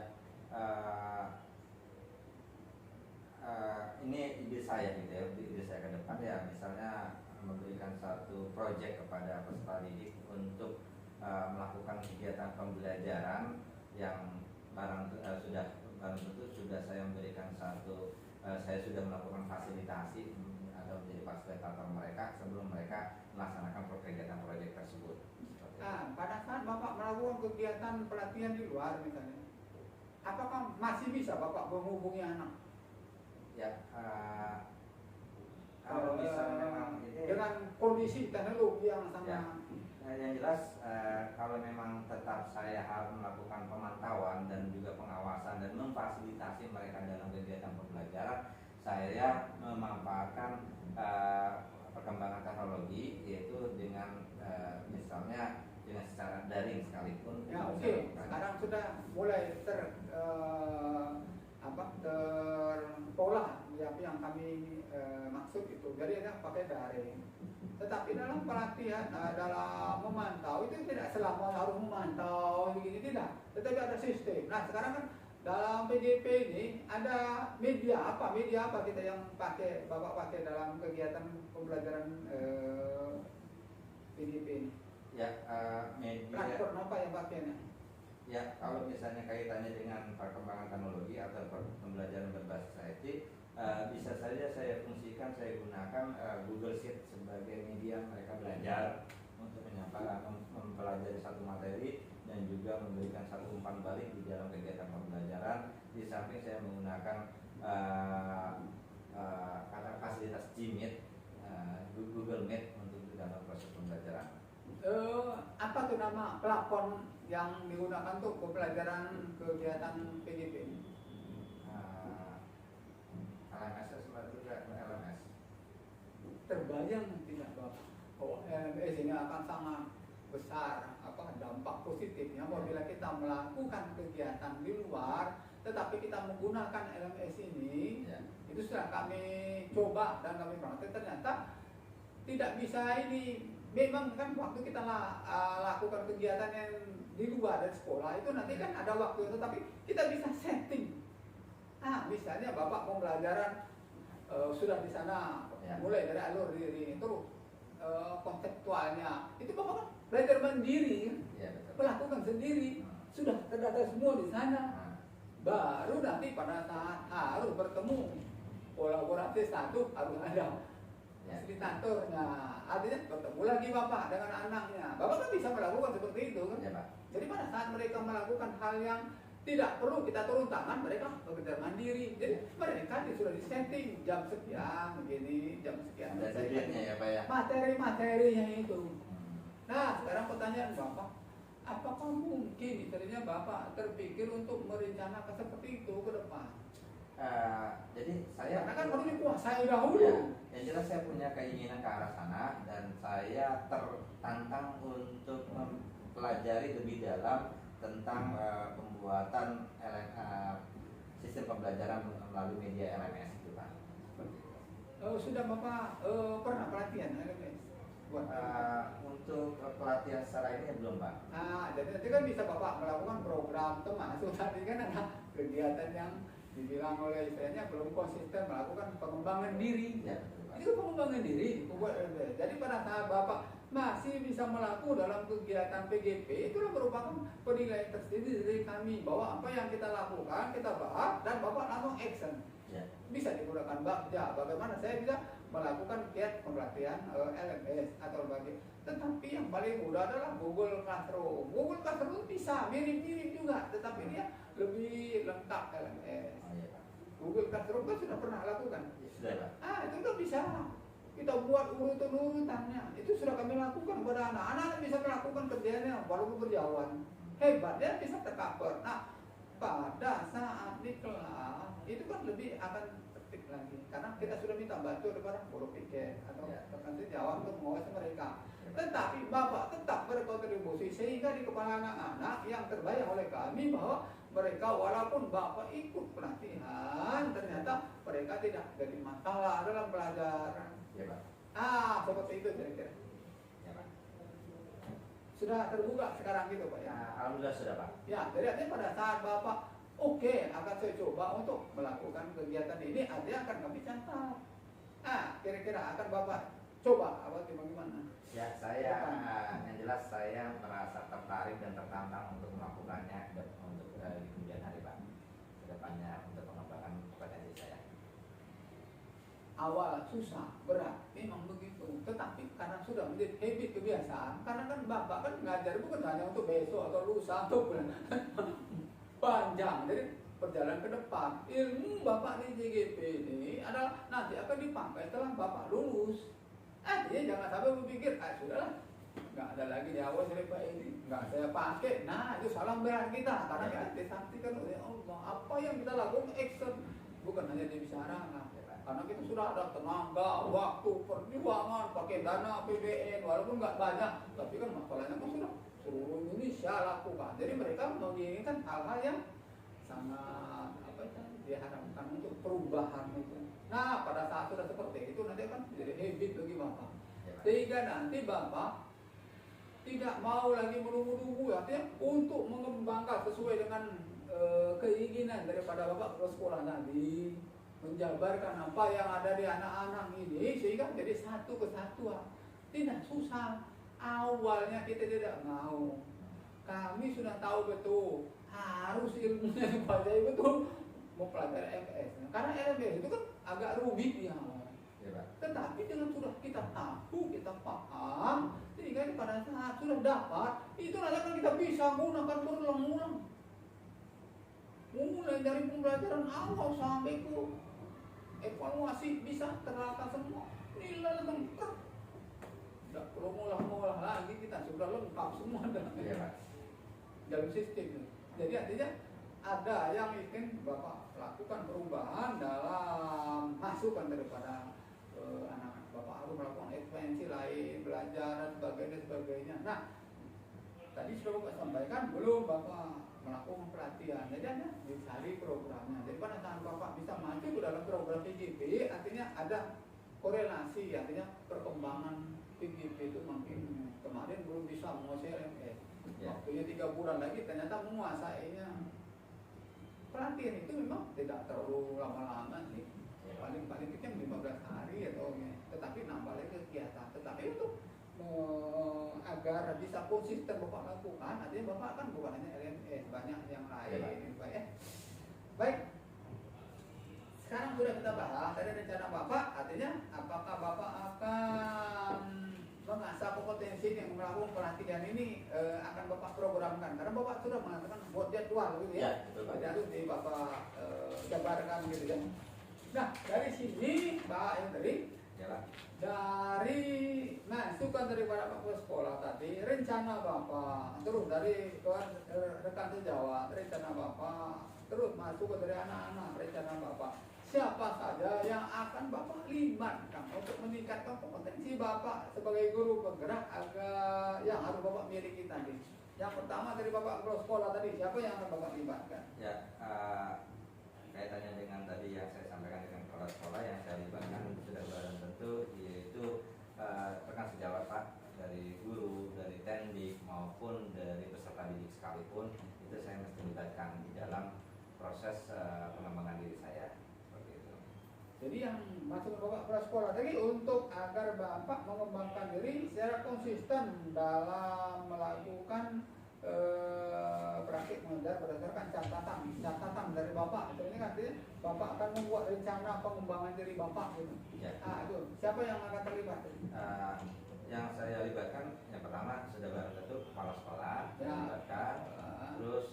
Ini ide saya gitu ya, ide saya ke depan ya, misalnya memberikan satu proyek kepada peserta didik untuk melakukan kegiatan pembelajaran yang barang tentu sudah saya memberikan saya sudah melakukan fasilitasi atau menjadi fasilitator mereka sebelum mereka melaksanakan kegiatan proyek tersebut. Nah, pada saat Bapak melakukan kegiatan pelatihan di luar misalnya, apakah masih bisa Bapak menghubungi anak? Ya, kalau misalnya memang dengan kondisi teknologi yang sama. Ya, yang jelas kalau memang tetap saya harus melakukan pemantauan dan juga pengawasan dan memfasilitasi mereka dalam kegiatan pembelajaran, saya memanfaatkan perkembangan teknologi yaitu dengan misalnya dengan secara daring sekalipun. Ya oke. Sekarang sudah mulai terpola yang kami maksud itu. Jadi ada pakai daring. Tetapi dalam pelatihan, dalam memantau itu tidak selamanya harus memantau begini tidak. Tetapi ada sistem. Nah sekarang kan dalam PGP ini ada media apa kita yang Bapak pakai dalam kegiatan pembelajaran PGP ini? Ya, media. Platform apa yang pakainya? Ya, kalau misalnya kaitannya dengan perkembangan teknologi atau pembelajaran berbasis IT, bisa saja saya fungsikan, saya gunakan Google Sheet sebagai media mereka belajar untuk mempelajari satu materi dan juga memberikan satu umpan balik di dalam kegiatan pembelajaran. Di samping saya menggunakan fasilitas Gmeet, Google Meet untuk dalam proses pembelajaran. Apa tuh nama platform yang digunakan untuk pembelajaran kegiatan PGP ini? LMS seperti LMS. Terbayang tidak Bapak? LMS ini akan sangat besar dampak positifnya apabila kita melakukan kegiatan di luar, tetapi kita menggunakan LMS ini. Ya. Itu sudah kami coba dan kami praktek ternyata tidak bisa ini. Memang kan waktu kita lakukan kegiatan yang di luar dari sekolah itu nanti kan ada waktu itu, tapi kita bisa setting. Misalnya Bapak pembelajaran sudah di sana ya. Mulai dari alur diri terus konseptualnya itu Bapak kan belajar mandiri ya, melakukan sendiri sudah terdata semua di sana. Baru nanti pada saat harus bertemu kolaborasi satu harus ada fasilitatornya, artinya bertemu lagi Bapak dengan anaknya. Bapak kan bisa melakukan seperti itu kan? Ya, Pak. Jadi pada saat mereka melakukan hal yang tidak perlu kita turun tangan, mereka bekerja mandiri. Jadi mereka sudah disetting jam sekian begini, jam sekian. Ada duitnya ya Pak ya. Materi-materinya itu. Nah sekarang pertanyaan Bapak, apakah mungkin istilahnya Bapak terpikir untuk merencanakan seperti itu ke depan? Jadi saya Karena kan perlu dikuasai dahulu. ya, yang jelas saya punya keinginan ke arah sana dan saya tertantang untuk mempelajari lebih dalam tentang pembuatan sistem pembelajaran melalui media LMS itu Pak. Sudah Bapak pernah pelatihan LMS? Buat Untuk pelatihan secara ini belum Pak. jadi nanti kan bisa Bapak melakukan program termasuk tadi kan ada kegiatan yang dibilang oleh istilahnya belum konsisten melakukan pengembangan diri. Ya, betul, Pak. Itu pengembangan diri membuat LMS. Jadi pada saat Bapak masih bisa melakukan dalam kegiatan PGP, itulah merupakan penilaian tersendiri dari kami bahwa apa yang kita lakukan kita bahas dan Bapak langsung action. Ya. Bisa digunakan bagaimana saya bisa melakukan kegiatan pelatihan LMS atau berbagai. Tetapi yang paling mudah adalah Google Classroom. Google Classroom bisa mirip-mirip juga, tetapi dia lebih lengkap LMS. Oh, iya, Pak. Google Classroom kan sudah pernah lakukan. Ya, sudah Pak. Itu udah bisa. Kita buat urutan-urutannya. Itu sudah kami lakukan pada anak-anak bisa melakukan kerjanya walaupun berjauhan. Hebat, dia bisa tercover. Nah, pada saat di kelas itu kan lebih akan tertib lagi karena kita sudah minta bantu daripada guru pikir atau rekan sejawat untuk mengawasi mereka. Tetapi Bapak tetap berkontribusi sehingga di kepala anak-anak yang terbayang oleh kami bahwa mereka walaupun Bapak ikut pelatihan ternyata mereka tidak jadi masalah dalam belajar. Ya Pak. Seperti itu kira-kira. Ya Pak. Sudah terbuka sekarang gitu Pak ya. Alhamdulillah sudah Pak. Ya, jadi artinya pada saat Bapak akan saya coba untuk melakukan kegiatan ini, artinya akan kami catat. Kira-kira akan Bapak coba bagaimana? Ya, saya yang jelas saya merasa tertarik dan tertantang untuk melakukannya untuk di kemudian hari Pak. Kedepannya untuk pengembangan kompetensi saya. Awal susah, berat, memang begitu. Tetapi karena sudah menjadi habit kebiasaan, karena kan Bapak kan ngajar bukan hanya untuk besok atau lusa atau bulan panjang. Jadi perjalanan ke depan, ilmu Bapak di JGP ini adalah nanti akan dipakai setelah Bapak lulus. Dia jangan sampai berpikir, sudahlah, nggak ada lagi di awal cerita ini, nggak saya pakai. Nah, itu salah berat kita, karena kita disaksikan oleh Allah. Apa yang kita lakukan, action, bukan hanya dibicarakan. Karena kita sudah ada tenaga, waktu, perjuangan, pakai dana APBN, walaupun nggak banyak, tapi kan masalahnya kan sudah seluruh Indonesia lakukan. Jadi mereka menginginkan hal-hal yang sangat diharapkan untuk perubahan itu. Nah, pada saat sudah seperti itu nanti akan jadi habit bagi Bapak. Sehingga nanti Bapak tidak mau lagi menunggu-nunggu, artinya untuk mengembangkan sesuai dengan keinginan daripada Bapak ke sekolah tadi. Menjabarkan apa yang ada di anak-anak ini sehingga jadi satu kesatuan. Tidak susah. Awalnya kita tidak mau. Kami sudah tahu betul harus ilmunya dipelajari betul mempelajari LMS. Karena LMS itu kan agak rumit di awal. Tetapi dengan sudah kita tahu, kita paham, sehingga pada saat sudah dapat, itu nanti kan kita bisa gunakan berulang-ulang. Mulai dari pembelajaran awal sampai ke evaluasi bisa terata semua, nilai lengkap. Tidak perlu ngolah-ngolah lagi, kita sudah lengkap semua dalam sistem. Jadi artinya ada yang ingin Bapak lakukan perubahan dalam masukan daripada anak Bapak harus melakukan ekspansi lain, belajar dan sebagainya. Nah, tadi sudah Bapak sampaikan belum Bapak melakukan pelatihan, jadi hanya dicari programnya. Jadi pada saat Bapak bisa maju ke dalam program PGP, artinya ada korelasi, artinya perkembangan PGP itu makin kemarin belum bisa menguasai LMS. Waktunya 3 bulan lagi ternyata menguasainya. Pelatihan itu memang tidak terlalu lama-lama sih. Paling-paling kita 15 hari atau tetapi nambah lagi kegiatan. Tetapi untuk agar bisa konsisten Bapak lakukan, artinya Bapak kan bukan hanya LMS, banyak yang lain, Pak ya. Baik, sekarang sudah kita bahas tadi rencana Bapak, artinya apakah Bapak akan mengasah kompetensi yang melakukan pelatihan ini akan Bapak programkan? Karena Bapak sudah mengatakan buat jadwal gitu ya. Betul Pak. Jadi harus di Bapak jabarkan gitu kan. Nah, dari sini Pak yang tadi Ya Pak. dari masukan daripada Pak Kepala Sekolah tadi, rencana Bapak, terus dari rekan sejawat, rencana Bapak, terus masukan dari anak-anak, rencana Bapak, siapa saja yang akan Bapak libatkan untuk meningkatkan kompetensi Bapak sebagai guru penggerak agar yang harus Bapak miliki tadi. Yang pertama dari Bapak Kepala Sekolah tadi, siapa yang akan Bapak libatkan? Ya, kaitannya dengan tadi yang saya sampaikan dengan kepala sekolah yang saya libatkan sudah barang tentu yaitu rekan sejawat Pak, dari guru, dari tendik maupun dari peserta didik sekalipun itu saya mesti libatkan di dalam proses pengembangan diri saya seperti itu. Jadi yang masuk ke Bapak Kepala Sekolah tadi untuk agar Bapak mengembangkan diri secara konsisten dalam melakukan praktik mengajar berdasarkan catatan dari Bapak. Itu ini artinya Bapak akan membuat rencana pengembangan diri Bapak gitu. Ya. Itu siapa yang akan terlibat? Yang saya libatkan yang pertama sudah barang tentu kepala sekolah Ya. libatkan, terus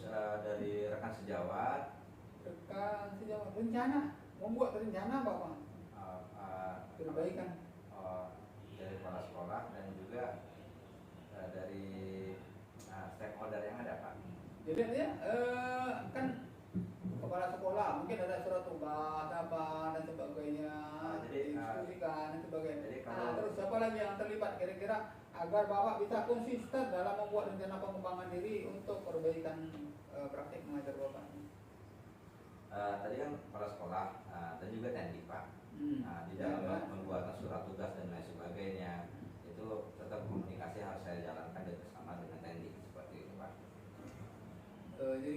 dari rekan sejawat, Rencana membuat rencana Bapak perbaikan dari kepala sekolah dan juga dari stakeholder yang ada Pak. Jadi artinya kan kepala sekolah mungkin ada surat tugas apa dan sebagainya, Jadi, diskusikan dan sebagainya. jadi kalau- Terus siapa lagi yang terlibat kira-kira agar Bapak bisa konsisten dalam membuat rencana pengembangan diri untuk perbaikan praktik mengajar Bapak? Tadi kan kepala sekolah dan juga tendik Pak. Di dalam Ya. pembuatan surat tugas dan lain sebagainya itu tetap komunikasi harus saya jalankan bersama dengan tendik seperti itu Pak. Jadi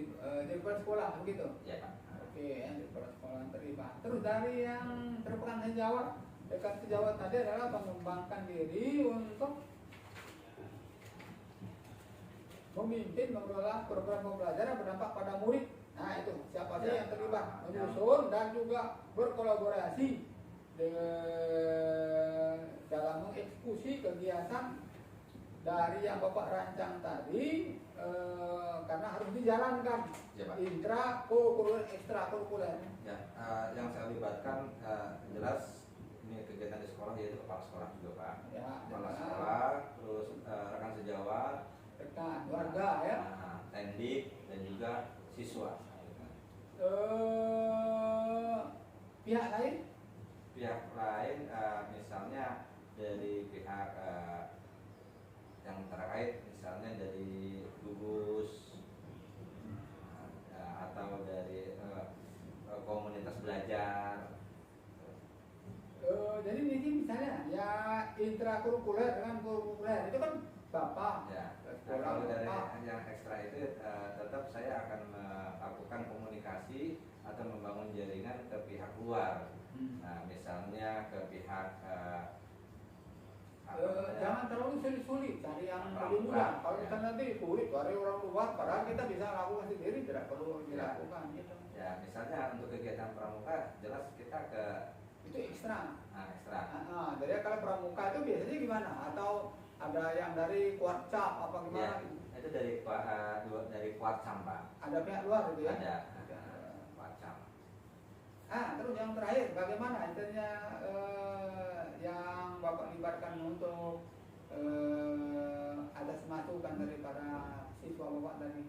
kepala sekolah begitu. Ya Pak. Oke, yang di kepala sekolah terlibat. Terus dari yang terpekan sejawat, rekan sejawat tadi adalah mengembangkan diri untuk memimpin mengelola program pembelajaran berdampak pada murid. Nah itu siapa sih yang terlibat menyusun dan juga berkolaborasi dalam mengeksekusi kegiatan dari yang Bapak rancang tadi, karena harus dijalankan Ya, Pak. intrakurikuler, ekstrakurikuler. Ya, yang saya libatkan jelas ini kegiatan di sekolah yaitu kepala sekolah juga Pak. Ya, Kepala ya. sekolah, terus rekan sejawat, Rekan warga ya. tendik dan juga siswa. Pihak lain Pihak lain misalnya dari pihak yang terkait misalnya dari gugus atau dari komunitas belajar. jadi ini misalnya ya intrakurikuler dengan kurikuler itu kan Bapak Ya, nah, sekolah kalau dari Bapak. yang ekstra itu tetap saya akan melakukan komunikasi atau membangun jaringan ke pihak luar. Nah, misalnya ke pihak Jangan terlalu sulit-sulit, cari yang lebih Pramuka, mudah. Kalau ya. misalnya nanti sulit cari orang luar, padahal kita bisa lakukan sendiri, tidak perlu dilakukan gitu. Ya, misalnya untuk kegiatan pramuka jelas kita ke Itu ekstra. ekstra. Jadi kalau pramuka itu biasanya gimana? Atau ada yang dari kuarcap apa Ya, gimana? itu dari Kuarcam Pak. Ada pihak luar gitu ya? Ada Kuarcam. Terus yang terakhir, bagaimana intinya yang Bapak libatkan untuk ada masukan daripada siswa Bapak tadi?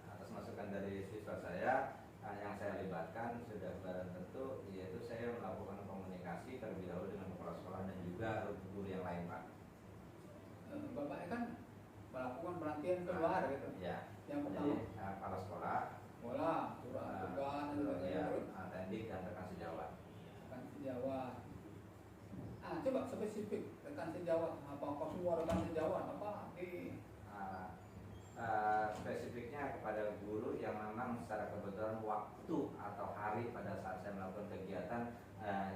Atas masukan dari siswa saya yang saya libatkan sudah barang tentu yaitu saya melakukan komunikasi terlebih dahulu dengan kepala sekolah dan juga guru yang lain Pak. Bapak kan melakukan pelatihan keluar gitu. Ya. Yang Jadi pertama kepala sekolah, bola, surat tugas dan sebagainya. ya, Terus tendik dan rekan sejawat. rekan sejawat. Coba spesifik rekan sejawat. Apa semua rekan sejawat? Apa di Spesifiknya kepada guru yang memang secara kebetulan waktu atau hari pada saat saya melakukan kegiatan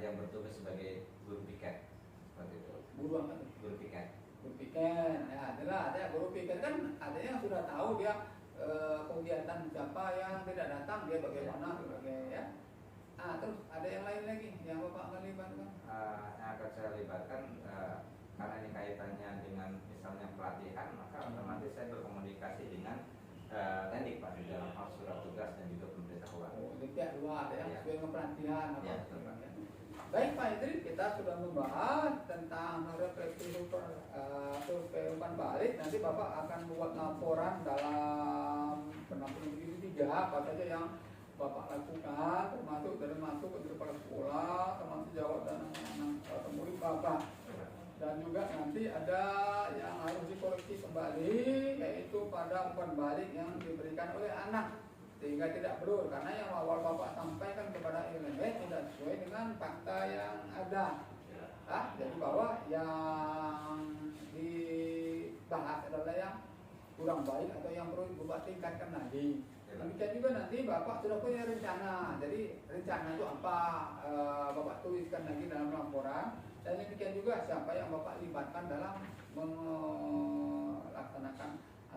yang bertugas sebagai guru piket seperti itu. guru apa tuh? Guru piket. Guru piket. Ya, adalah ada guru piket kan ada yang sudah tahu dia kegiatan siapa yang tidak datang dia bagaimana sebagai ya. Terus ada yang lain lagi yang Bapak akan libatkan? Yang akan saya libatkan karena ini kaitannya dengan misalnya pelatihan, maka otomatis saya berkomunikasi dengan teknik Pak di dalam hal surat tugas dan juga pemberitahuan. Oh, ini pihak luar ya, Ya. sesuai dengan pelatihan apa. Ya, betul, Pak. Baik Pak Idri, kita sudah membahas tentang refleksi survei umpan balik. Nanti Bapak akan membuat laporan dalam penampilan begitu 3 apa saja yang Bapak lakukan, termasuk dari masuk ke kepala sekolah, termasuk jawab dan anak-anak murid Bapak. Dan juga nanti ada yang harus dikoreksi kembali, yaitu pada umpan balik yang diberikan oleh anak, sehingga tidak blur, karena yang awal Bapak sampaikan kepada ILMS tidak sesuai dengan fakta yang ada. Jadi bahwa yang dibahas adalah yang kurang baik atau yang perlu Bapak tingkatkan lagi. Demikian juga nanti Bapak sudah punya rencana. Jadi rencana itu apa, Bapak tuliskan lagi dalam laporan. Dan demikian juga siapa yang Bapak libatkan dalam melaksanakan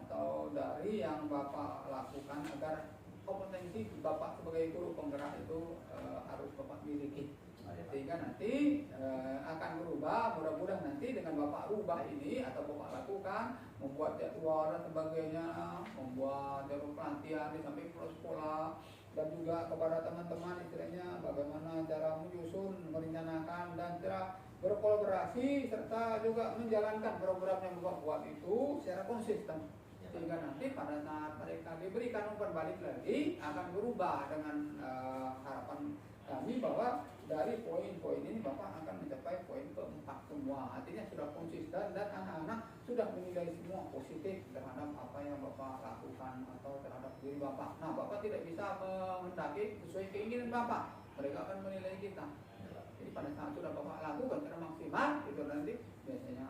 atau dari yang Bapak lakukan agar kompetensi Bapak sebagai guru penggerak itu harus Bapak miliki. Sehingga nanti akan berubah, mudah-mudahan nanti dengan Bapak rubah ini atau Bapak lakukan, membuat jadwal dan sebagainya, membuat jadwal pelatihan di samping sekolah, dan juga kepada teman-teman istilahnya bagaimana cara menyusun, merencanakan, dan cara berkolaborasi serta juga menjalankan program yang Bapak buat itu secara konsisten. Sehingga nanti pada saat mereka diberikan umpan balik lagi akan berubah dengan harapan kami bahwa dari poin-poin ini Bapak akan mencapai poin keempat semua. Artinya sudah konsisten dan anak-anak sudah menilai semua positif terhadap apa yang Bapak lakukan atau terhadap diri Bapak. Nah, Bapak tidak bisa menghendaki sesuai keinginan Bapak. Mereka akan menilai kita. Jadi pada saat sudah Bapak lakukan secara maksimal, itu nanti biasanya